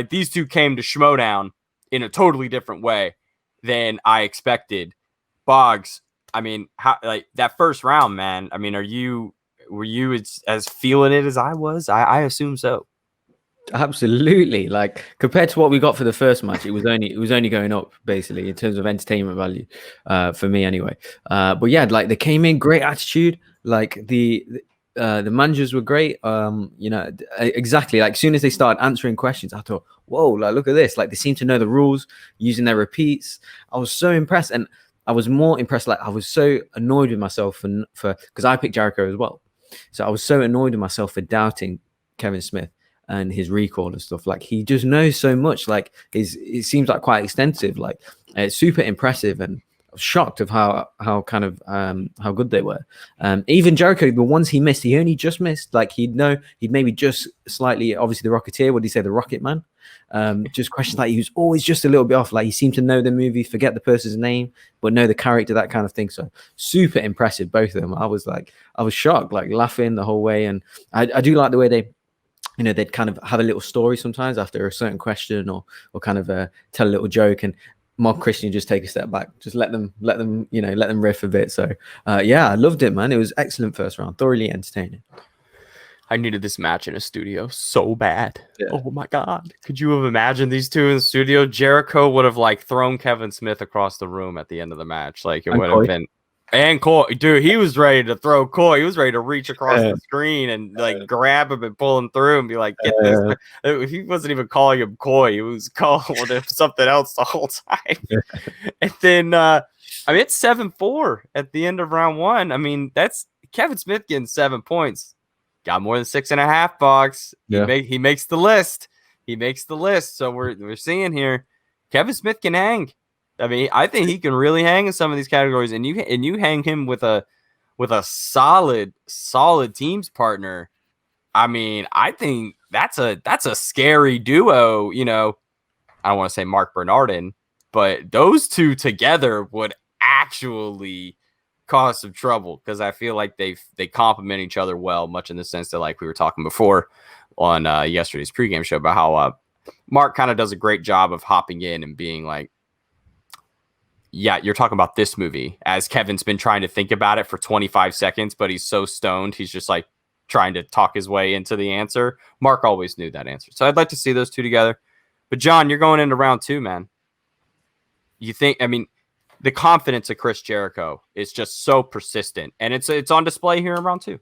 these two came to Schmoedown in a totally different way than I expected. Bogz, I mean, how, like that first round, man. I mean, were you as feeling it as I was? I assume so. Absolutely. Like compared to what we got for the first match, it was only going up basically in terms of entertainment value, for me anyway. But yeah, like they came in great attitude. Like the managers were great. Exactly. Like as soon as they started answering questions, I thought, whoa, like look at this. Like they seem to know the rules, using their repeats. I was so impressed, and I was more impressed. Like I was so annoyed with myself for because I picked Jericho as well. So I was so annoyed with myself for doubting Kevin Smith and his recall and stuff. Like he just knows so much. Like it seems like quite extensive. Like it's super impressive, and I was shocked of how good they were. Even Jericho, the ones he missed, he only just missed. Like he'd maybe just slightly. Obviously, the Rocketeer. What did he say? The Rocket Man. Just questions like he was always just a little bit off. Like he seemed to know the movie, forget the person's name, but know the character, that kind of thing. So super impressive, both of them. I was shocked, like laughing the whole way. And I do like the way they'd kind of have a little story sometimes after a certain question or kind of tell a little joke, and Mark Christian just take a step back, just let them riff a bit. So yeah, I loved it, man. It was excellent first round, thoroughly entertaining. I needed this match in a studio so bad. Yeah. Oh my God. Could you have imagined these two in the studio? Jericho would have like thrown Kevin Smith across the room at the end of the match. Like it would have been And Coy, dude, he was ready to throw Coy. He was ready to reach across the screen and like grab him and pull him through and be like, "Get this." He wasn't even calling him Coy. He was calling him something else the whole time. And then, I mean, it's 7-4 at the end of round one. I mean, that's Kevin Smith getting 7 points. Got more than 6.5 Bogz. He makes the list. He makes the list. So we're seeing here, Kevin Smith can hang. I mean, I think he can really hang in some of these categories, and you hang him with a solid teams partner. I mean, I think that's a scary duo. You know, I don't want to say Mark Bernardin, but those two together would actually cause some trouble because I feel like they complement each other well, much in the sense that, like we were talking before on yesterday's pregame show about how Mark kind of does a great job of hopping in and being like, yeah, you're talking about this movie, as Kevin's been trying to think about it for 25 seconds, but he's so stoned, he's just like trying to talk his way into the answer. Mark always knew that answer. So I'd like to see those two together. But John, you're going into round two, man. You think, I mean, the confidence of Chris Jericho is just so persistent, and it's on display here in round two.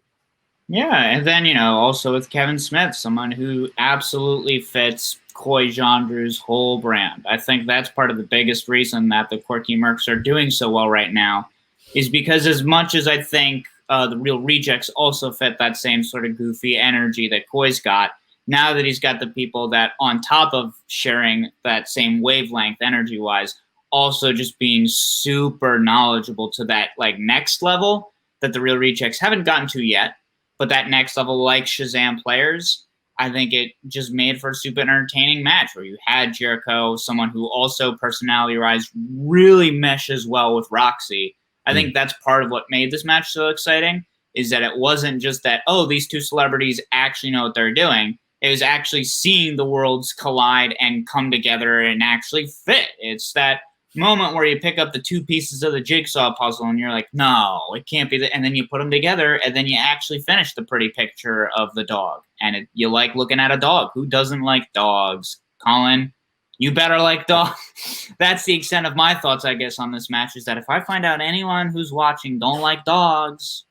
Yeah, and then, you know, also with Kevin Smith, someone who absolutely fits Coy Jandrew's whole brand. I think that's part of the biggest reason that the Quirky Mercs are doing so well right now, is because as much as I think the Real Rejects also fit that same sort of goofy energy that Coy's got, now that he's got the people that, on top of sharing that same wavelength energy-wise, also just being super knowledgeable to that like next level that the Real Rejects haven't gotten to yet, but that next level, like Shazam players, I think it just made for a super entertaining match where you had Jericho, someone who also personality-wise really meshes well with Roxy. I think that's part of what made this match so exciting, is that it wasn't just that, oh, these two celebrities actually know what they're doing. It was actually seeing the worlds collide and come together and actually fit. It's that moment where you pick up the two pieces of the jigsaw puzzle and you're like, no, it can't be that. And then you put them together and then you actually finish the pretty picture of the dog. And you like looking at a dog. Who doesn't like dogs? Colin, you better like dogs. That's the extent of my thoughts, I guess, on this match, is that if I find out anyone who's watching don't like dogs.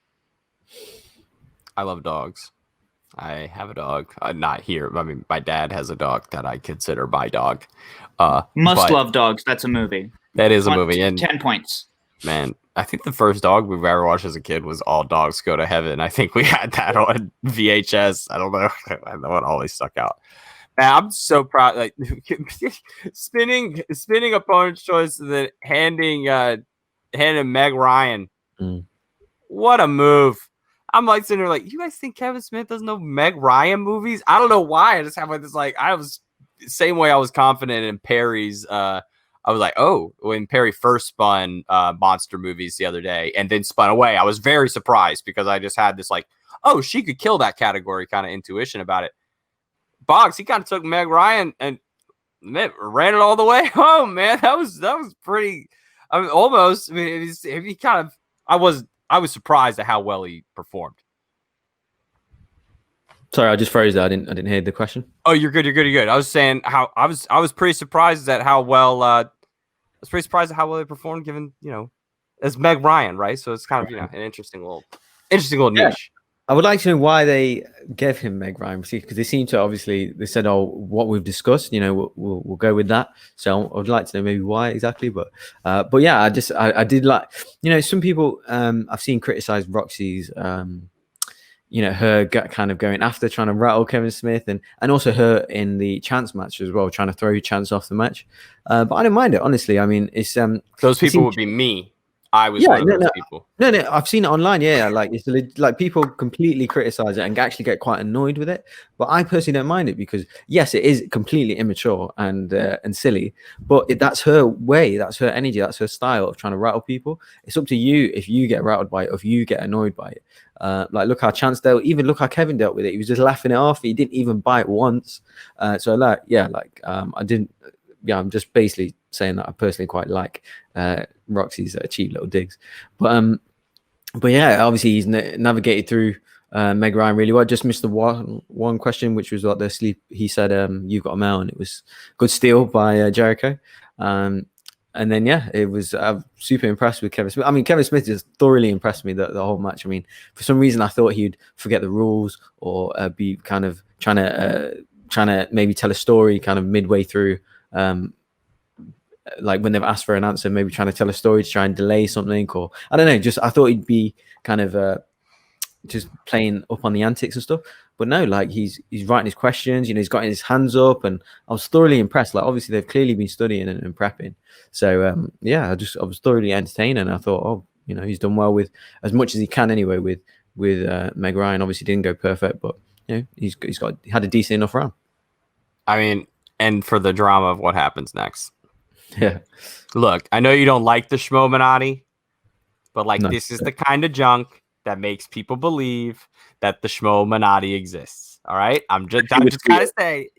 I love dogs. I have a dog. Not here. I mean, my dad has a dog that I consider my dog. Must Love Dogs. That's a movie. That is a movie. And 10 points. Man, I think the first dog we've ever watched as a kid was All Dogs Go to Heaven. I think we had that on VHS. I don't know. I know it always stuck out. Man, I'm so proud. Like spinning opponent's choice and then handing Meg Ryan. What a move. I'm like sitting there like, you guys think Kevin Smith doesn't know Meg Ryan movies? I don't know why. I just have like this, like, I was same way I was confident in Perry's. I was like, oh, when Perry first spun monster movies the other day and then spun away, I was very surprised because I just had this like, oh, she could kill that category kind of intuition about it. Bogz, he kind of took Meg Ryan and ran it all the way home, man. That was pretty. I mean, almost. I mean, he kind of. I was surprised at how well he performed. Sorry, I just froze there. I didn't hear the question. Oh, you're good. I was saying how I was pretty surprised at how well I was pretty surprised at how well they performed, given, you know, as Meg Ryan, right? So it's kind of, you know, an interesting little niche. I would like to know why they gave him Meg Ryan, because they seem to, obviously, they said, oh, what we've discussed, you know, we'll go with that. So I would like to know maybe why exactly, but yeah, I did like, you know, some people I've seen criticize Roxy's, you know, her kind of going after trying to rattle Kevin Smith and also her in the Chance match as well, trying to throw Chance off the match. But I don't mind it, honestly. I mean, it's those people would be me. I was one of those people. No, I've seen it online. Yeah, like it's like people completely criticize it and actually get quite annoyed with it. But I personally don't mind it because yes, it is completely immature and silly. But that's her way, that's her energy, that's her style of trying to rattle people. It's up to you if you get rattled by it or if you get annoyed by it. Like look how Chance dealt. Even look how Kevin dealt with it. He was just laughing it off. He didn't even bite once. So like I didn't. Yeah, I'm just basically saying that I personally quite like Roxy's cheap little digs, but yeah, obviously he's navigated through Meg Ryan really well. Just missed the one question, which was what the sleep. He said, "You've got a mail," and it was good steal by Jericho. And then it was I'm super impressed with Kevin Smith. I mean, Kevin Smith just thoroughly impressed me the whole match. I mean, for some reason I thought he'd forget the rules or be kind of trying to maybe tell a story kind of midway through. Like when they've asked for an answer, maybe trying to tell a story to try and delay something, or I don't know. Just I thought he'd be kind of just playing up on the antics and stuff. But no, like he's writing his questions. He's got his hands up, and I was thoroughly impressed. Like obviously they've clearly been studying and prepping. So I was thoroughly entertained, and I thought, he's done well with as much as he can anyway with Meg Ryan. Obviously didn't go perfect, but he had a decent enough run. I mean, and for the drama of what happens next. Yeah. Look, I know you don't like the Schmoedown, but this is the kind of junk that makes people believe that the Schmoedown exists. All right, I'm just trying to say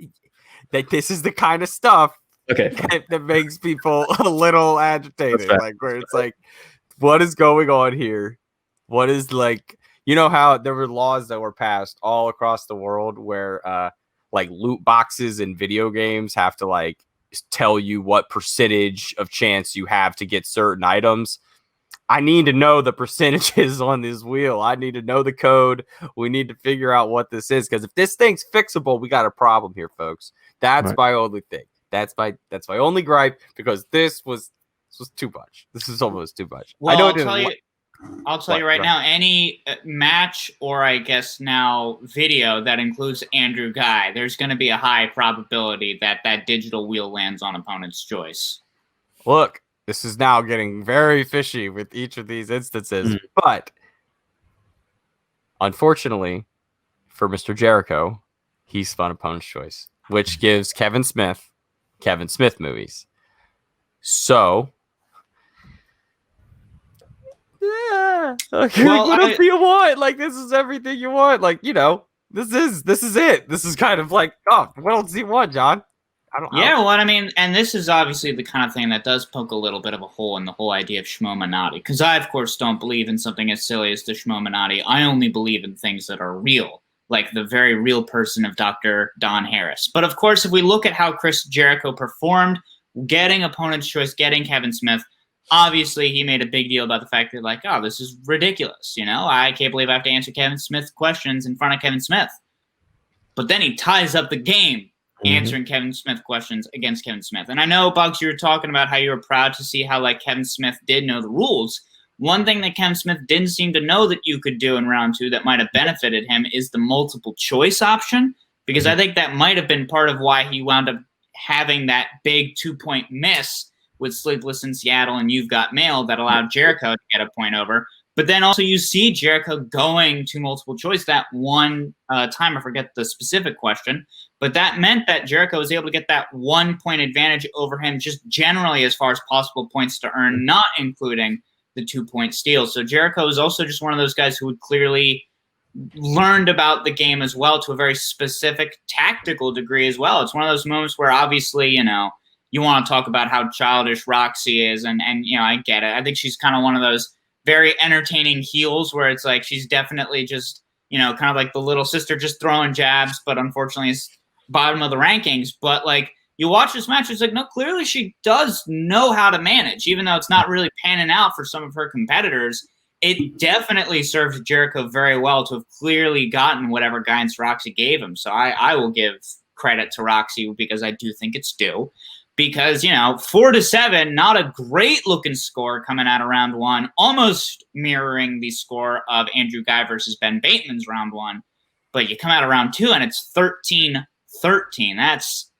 that this is the kind of stuff that makes people a little agitated. Like where it's like, what is going on here? What is how there were laws that were passed all across the world where loot boxes in video games have to tell you what percentage of chance you have to get certain items. I need to know the percentages on this wheel. I need to know the code. We need to figure out what this is, because if this thing's fixable, we got a problem here, folks. That's my only thing. That's my only gripe, because this was too much. This is almost too much. Well, I'll tell you right now, any match or I guess now video that includes Andrew Ghai, there's going to be a high probability that digital wheel lands on opponent's choice. Look, this is now getting very fishy with each of these instances, but unfortunately for Mr. Jericho, he spun opponent's choice, which gives Kevin Smith movies. So what else do you want? This is everything you want. This is it. This is kind of what else do you want, John? And this is obviously the kind of thing that does poke a little bit of a hole in the whole idea of Schmoedown, because I, of course, don't believe in something as silly as the Schmoedown. I only believe in things that are real, like the very real person of Dr. Don Harris. But, of course, if we look at how Chris Jericho performed, getting opponent's choice, getting Kevin Smith, obviously, he made a big deal about the fact that, this is ridiculous. I can't believe I have to answer Kevin Smith questions in front of Kevin Smith. But then he ties up the game answering Kevin Smith questions against Kevin Smith. And I know, Bogz, you were talking about how you were proud to see how, Kevin Smith did know the rules. One thing that Kevin Smith didn't seem to know that you could do in round 2 that might have benefited him is the multiple choice option, because I think that might have been part of why he wound up having that big 2-point miss with Sleepless in Seattle and You've Got Mail that allowed Jericho to get a point over. But then also you see Jericho going to multiple choice that one time. I forget the specific question, but that meant that Jericho was able to get that 1-point advantage over him just generally as far as possible points to earn, not including the 2-point steal. So Jericho is also just one of those guys who would clearly learned about the game as well to a very specific tactical degree as well. It's one of those moments where obviously, you want to talk about how childish Roxy is, and I get it. I think she's kind of one of those very entertaining heels where it's she's definitely just, kind of like the little sister just throwing jabs, but unfortunately it's bottom of the rankings. But you watch this match, it's no, clearly she does know how to manage, even though it's not really panning out for some of her competitors. It definitely served Jericho very well to have clearly gotten whatever guidance Roxy gave him. So I will give credit to Roxy because I do think it's due. Because, 4-7, not a great looking score coming out of round 1, almost mirroring the score of Andrew Ghai versus Ben Bateman's round 1. But you come out of round 2 and it's 13-13.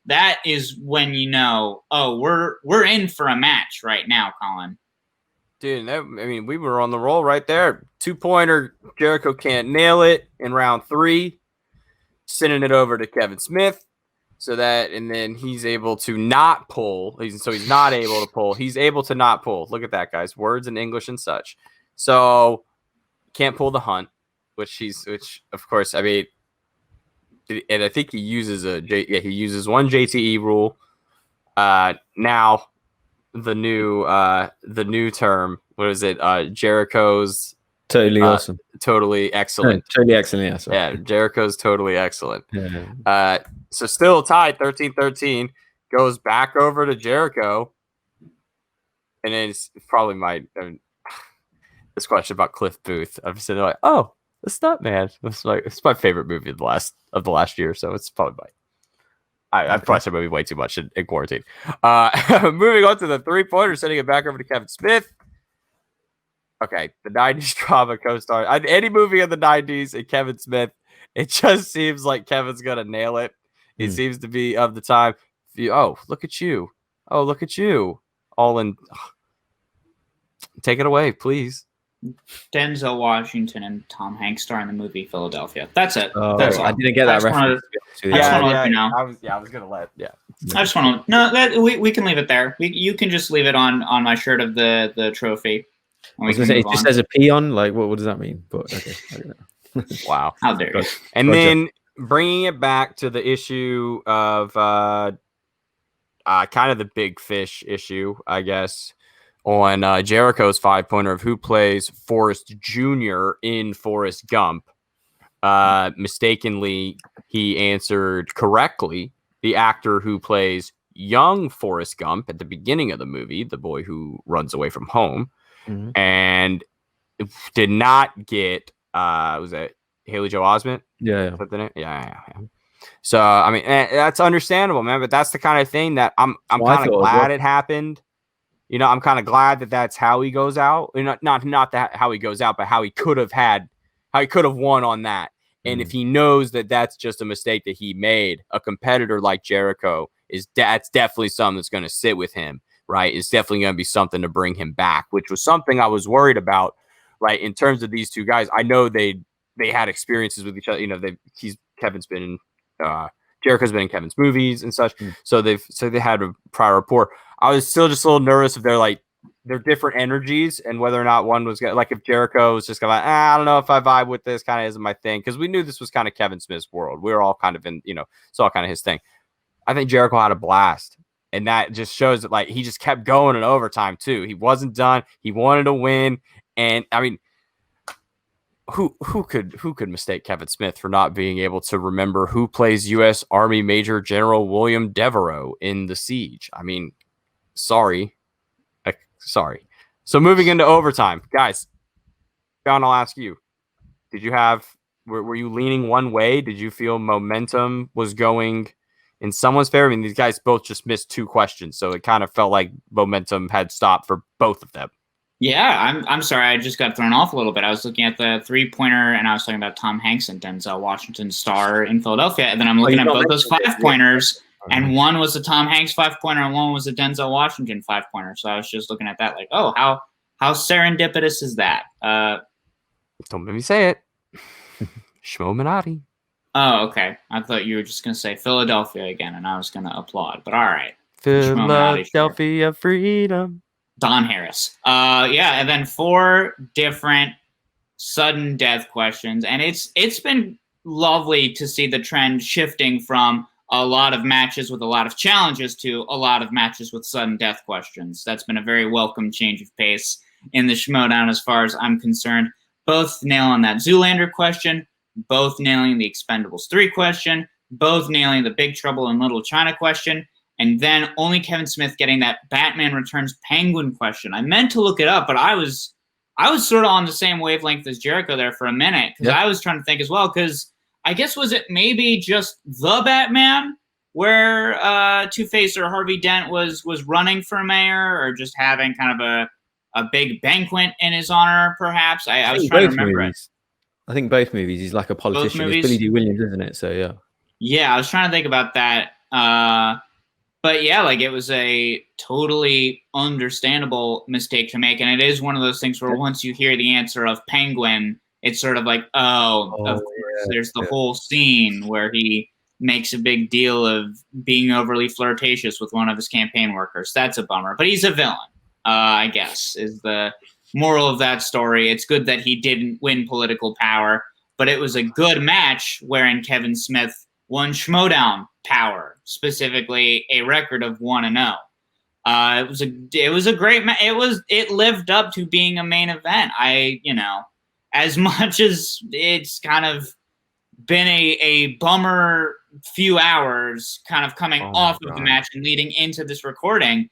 That is when we're in for a match right now, Colin. Dude, we were on the roll right there. 2-pointer, Jericho can't nail it in round 3, sending it over to Kevin Smith. And then he's able to not pull. He's not able to pull. He's able to not pull. Look at that, guys. Words in English and such. So can't pull the hunt, which of course, and I think he uses he uses one JTE rule. Now the new term, what is it? Jericho's totally awesome. Totally excellent. Totally excellent. Yeah, Jericho's totally excellent. Yeah. So still tied 13-13, goes back over to Jericho. and then it's probably my this question about Cliff Booth. I'm sitting there like, oh, The Stuntman. It's my favorite movie of the last year, so it's probably I've watched that movie way too much in quarantine. Moving on to the 3-pointer, sending it back over to Kevin Smith. Okay, the 90s drama co-star. Any movie in the 90s and Kevin Smith, it just seems like Kevin's going to nail it. He seems to be of the time. Oh, look at you. Oh, look at you. All in. Take it away, please. Denzel Washington and Tom Hanks star in the movie Philadelphia. That's it. Oh, That's all. I didn't get that reference. I just want to let you know. I was going to let. Yeah. I just want to. No, that we can leave it there. You can just leave it on my shirt of the trophy. I was going to say, it just says a P on. Like, what does that mean? But okay. Wow. How dare you? And Rocha. then bringing it back to the issue of kind of the big fish issue, I guess, on Jericho's 5-pointer of who plays Forrest Jr. in Forrest Gump. Mistakenly, he answered correctly the actor who plays young Forrest Gump at the beginning of the movie, the boy who runs away from home, and did not get was that Haley Joel Osment? Yeah. Yeah. So I mean, that's understandable, man. But that's the kind of thing that I'm kind of glad it happened. You know, I'm kind of glad that that's how he goes out. Not that how he goes out, but how he could have won on that. And if he knows that that's just a mistake that he made, a competitor like Jericho that's definitely something that's going to sit with him, right? It's definitely going to be something to bring him back, which was something I was worried about, right? In terms of these two guys, I know they had experiences with each other. You know, Kevin's been in Jericho's been in Kevin's movies and such, so they had a prior rapport. I was still just a little nervous if they're different energies and whether or not one was gonna, like, if Jericho was just going to, I don't know if I vibe with this, kind of isn't my thing, because we knew this was kind of Kevin Smith's world. We were all kind of in, it's all kind of his thing. I think Jericho had a blast, and that just shows that, like, he just kept going in overtime too. He wasn't done. He wanted to win, and I mean, who could mistake Kevin Smith for not being able to remember who plays U.S. Army Major General William Devereaux in The Siege? I mean, sorry. So moving into overtime, guys, John, I'll ask you, were you leaning one way? Did you feel momentum was going in someone's favor? I mean, these guys both just missed 2 questions, so it kind of felt like momentum had stopped for both of them. Yeah, I'm sorry. I just got thrown off a little bit. I was looking at the 3-pointer, and I was talking about Tom Hanks and Denzel Washington star in Philadelphia, and then I'm looking at both those 5-pointers. And one was a Tom Hanks 5-pointer, and one was a Denzel Washington 5-pointer. So I was just looking at that like, oh, how serendipitous is that? Don't make me say it. Schmoedown. Oh, okay. I thought you were just going to say Philadelphia again, and I was going to applaud. But all right. Philadelphia freedom. Don Harris. Yeah, and then 4 different sudden death questions. And it's been lovely to see the trend shifting from a lot of matches with a lot of challenges to a lot of matches with sudden death questions. That's been a very welcome change of pace in the Schmoedown as far as I'm concerned. Both nailing that Zoolander question, both nailing the Expendables 3 question, both nailing the Big Trouble in Little China question, and then only Kevin Smith getting that Batman Returns Penguin question. I meant to look it up, but I was sort of on the same wavelength as Jericho there for a minute, because I was trying to think as well, because I guess, was it maybe just the Batman where Two-Face or Harvey Dent was running for mayor, or just having kind of a big banquet in his honor, perhaps? I was trying to remember it. I think both movies. He's like a politician. It's Billy D. Williams, isn't it? So, yeah. Yeah, I was trying to think about that. But yeah, like, it was a totally understandable mistake to make. And it is one of those things where once you hear the answer of Penguin, it's sort of like, of course, there's the whole scene where he makes a big deal of being overly flirtatious with one of his campaign workers. That's a bummer. But he's a villain, I guess, is the moral of that story. It's good that he didn't win political power, but it was a good match wherein Kevin Smith won Schmoedown power, specifically a record of 1-0. It was a great match. It lived up to being a main event. As much as it's kind of been a bummer few hours kind of coming off of the match and leading into this recording,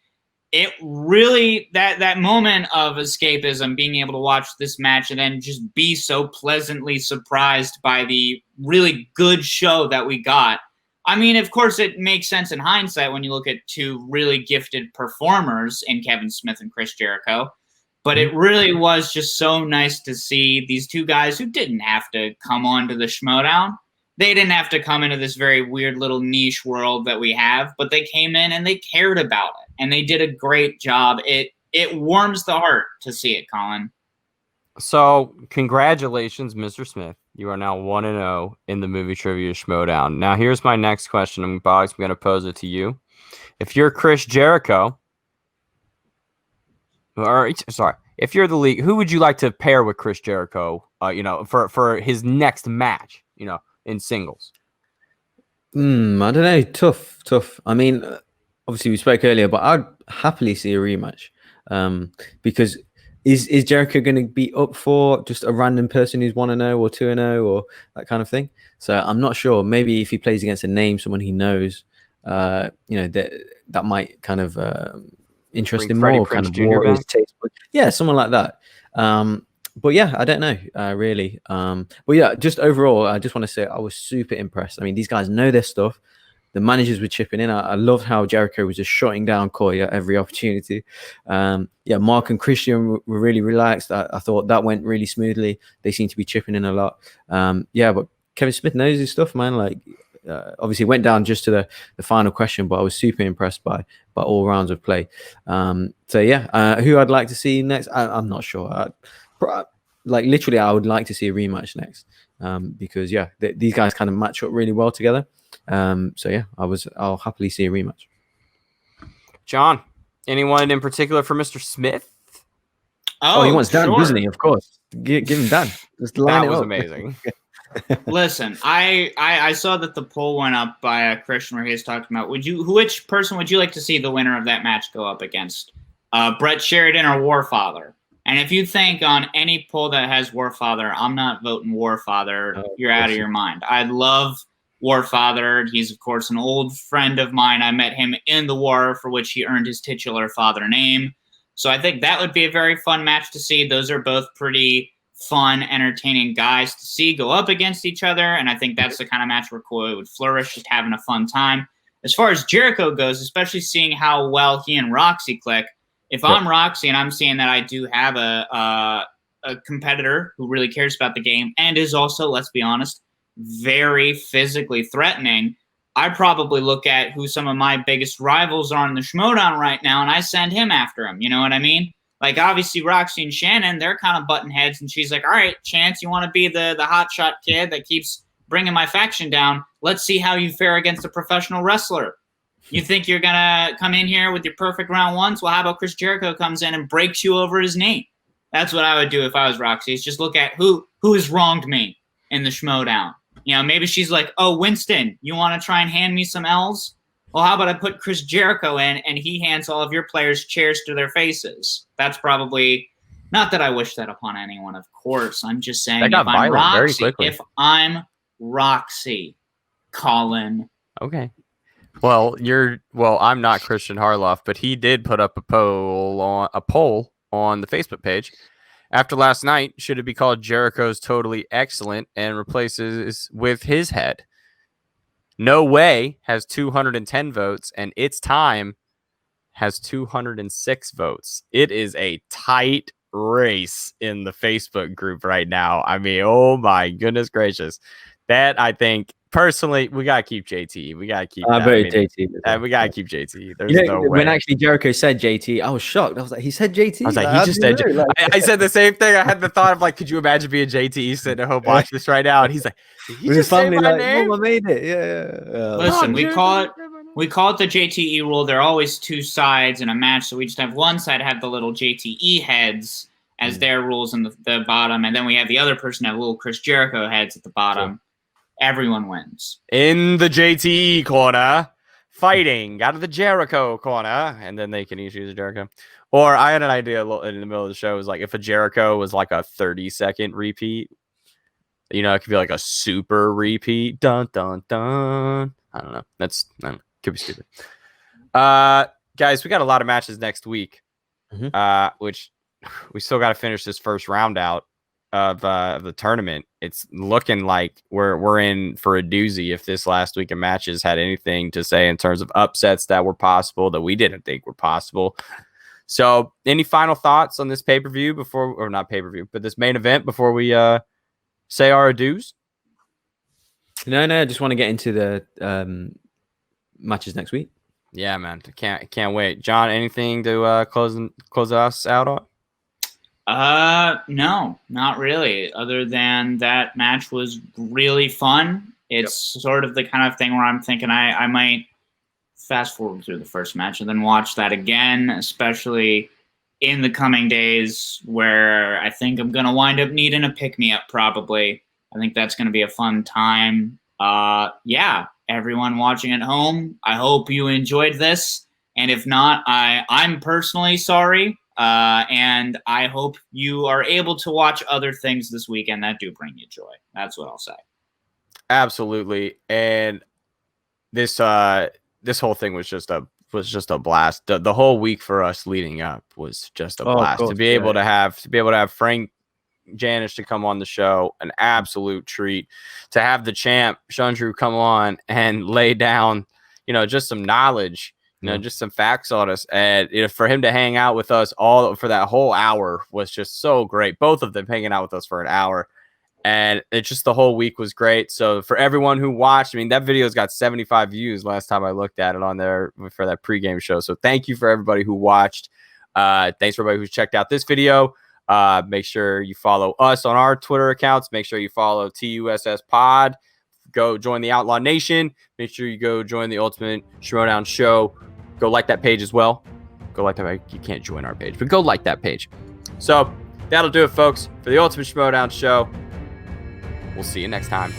it really, that moment of escapism, being able to watch this match and then just be so pleasantly surprised by the really good show that we got. I mean, of course, it makes sense in hindsight when you look at two really gifted performers in Kevin Smith and Chris Jericho. But it really was just so nice to see these two guys who didn't have to come on to the Schmoedown. They didn't have to come into this very weird little niche world that we have, but they came in and they cared about it, and they did a great job. It warms the heart to see it, Colin. So, congratulations, Mr. Smith. You are now 1-0 in the movie trivia Schmoedown. Now, here's my next question. Bogz, I'm going to pose it to you. If you're Chris Jericho, if you're the league, who would you like to pair with Chris Jericho? For his next match, in singles. I don't know. Tough. I mean, obviously we spoke earlier, but I'd happily see a rematch. Because is Jericho going to be up for just a random person who's 1-0 or 2-0 or that kind of thing? So I'm not sure. Maybe if he plays against a name, someone he knows, that might kind of interest him more. Kind of more his taste. Yeah, someone like that. But yeah, I don't know, really. But yeah, just overall, I just want to say I was super impressed. I mean, these guys know their stuff. The managers were chipping in. I loved how Jericho was just shutting down Coy at every opportunity. Mark and Christian were really relaxed. I thought that went really smoothly. They seem to be chipping in a lot. But Kevin Smith knows his stuff, man. Like, obviously went down just to the final question, but I was super impressed by all rounds of play. Who I'd like to see next, I'm not sure. Literally, I would like to see a rematch next, because these guys kind of match up really well together. I'll happily see a rematch. John, anyone in particular for Mr. Smith? Oh, he wants Dan, doesn't he? Of course, give him Dan. Just line that it was up. amazing. Listen, I saw that the poll went up by Christian where he was talking about which person would you like to see the winner of that match go up against, Brett Sheridan or Warfather? And if you think on any poll that has Warfather, I'm not voting Warfather. You're out of your mind. I love Warfather. He's, of course, an old friend of mine. I met him in the war for which he earned his titular father name. So I think that would be a very fun match to see. Those are both pretty fun, entertaining guys to see go up against each other. And I think that's the kind of match where Coy would flourish, just having a fun time. As far as Jericho goes, especially seeing how well he and Roxy click, if I'm Roxy and I'm seeing that I do have a competitor who really cares about the game and is also, let's be honest, very physically threatening, I probably look at who some of my biggest rivals are in the Schmoedown right now, and I send him after him. You know what I mean? Like, obviously, Roxy and Shannon, they're kind of butting heads, and she's like, all right, Chance, you want to be the hotshot kid that keeps bringing my faction down? Let's see how you fare against a professional wrestler. You think you're going to come in here with your perfect round ones? Well, how about Chris Jericho comes in and breaks you over his knee? That's what I would do if I was Roxy, is just look at who has wronged me in the Schmoedown. Maybe she's like, oh, Winston, you want to try and hand me some L's? Well, how about I put Chris Jericho in and he hands all of your players chairs to their faces? That's probably, not that I wish that upon anyone, of course. I'm just saying, if I'm Roxy, Colin. Okay. Well, I'm not Christian Harloff, but he did put up a poll on the Facebook page. After last night, should it be called Jericho's Totally Excellent and replaces with his head? No Way has 210 votes, and It's Time has 206 votes. It is a tight race in the Facebook group right now. I mean, oh my goodness gracious. That, I think, personally, we got to keep JT. We got to keep JT. We got to keep JT. There's no way. When actually Jericho said JT, I was shocked. I was like, he said JT? I was like, he just said JT. I said the same thing. I had the thought of, like, could you imagine being JT sitting at home watching this right now? And he's like, did he just say my name? Mama made it. Yeah. Listen, we call it the JTE rule. There are always two sides in a match, so we just have one side have the little JTE heads as their rules in the bottom, and then we have the other person have little Chris Jericho heads at the bottom. Cool. Everyone wins. In the JTE corner, fighting out of the Jericho corner, and then they can each use a Jericho. Or I had an idea in the middle of the show. It was like if a Jericho was like a 30-second repeat, it could be like a super repeat. Dun, dun, dun. I don't know. Could be stupid. Guys, guys, we got a lot of matches next week, which we still got to finish this first round out of the tournament. It's looking like we're in for a doozy if this last week of matches had anything to say in terms of upsets that were possible that we didn't think were possible. So any final thoughts on this pay-per-view before, or not pay-per-view, but this main event before we say our adieus? No, I just want to get into the matches next week. Yeah, man. Can't wait. John, anything to close us out on? No, not really. Other than that match was really fun. It's sort of the kind of thing where I'm thinking I might fast forward through the first match and then watch that again, especially in the coming days where I think I'm going to wind up needing a pick-me-up probably. I think that's going to be a fun time. Yeah, everyone watching at home, I hope you enjoyed this. And if not, I'm personally sorry. And I hope you are able to watch other things this weekend that do bring you joy. That's what I'll say. Absolutely. And this whole thing was just a blast. The whole week for us leading up was just a blast. Course, to be able to have Frank Janish to come on the show, an absolute treat. To have the champ Shundrew come on and lay down, just some knowledge, just some facts on us, and for him to hang out with us all for that whole hour was just so great. Both of them hanging out with us for an hour, and it just the whole week was great. So for everyone who watched, that video's got 75 views last time I looked at it on there for that pregame show. So thank you for everybody who watched. Thanks for everybody who's checked out this video. Make sure you follow us on our Twitter accounts. Make sure you follow TUSS Pod. Go join the Outlaw Nation. Make sure you go join the Ultimate Schmoedown Show. Go like that page as well. Go like that page. You can't join our page, but go like that page. So that'll do it, folks, for the Ultimate Schmoedown Show. We'll see you next time.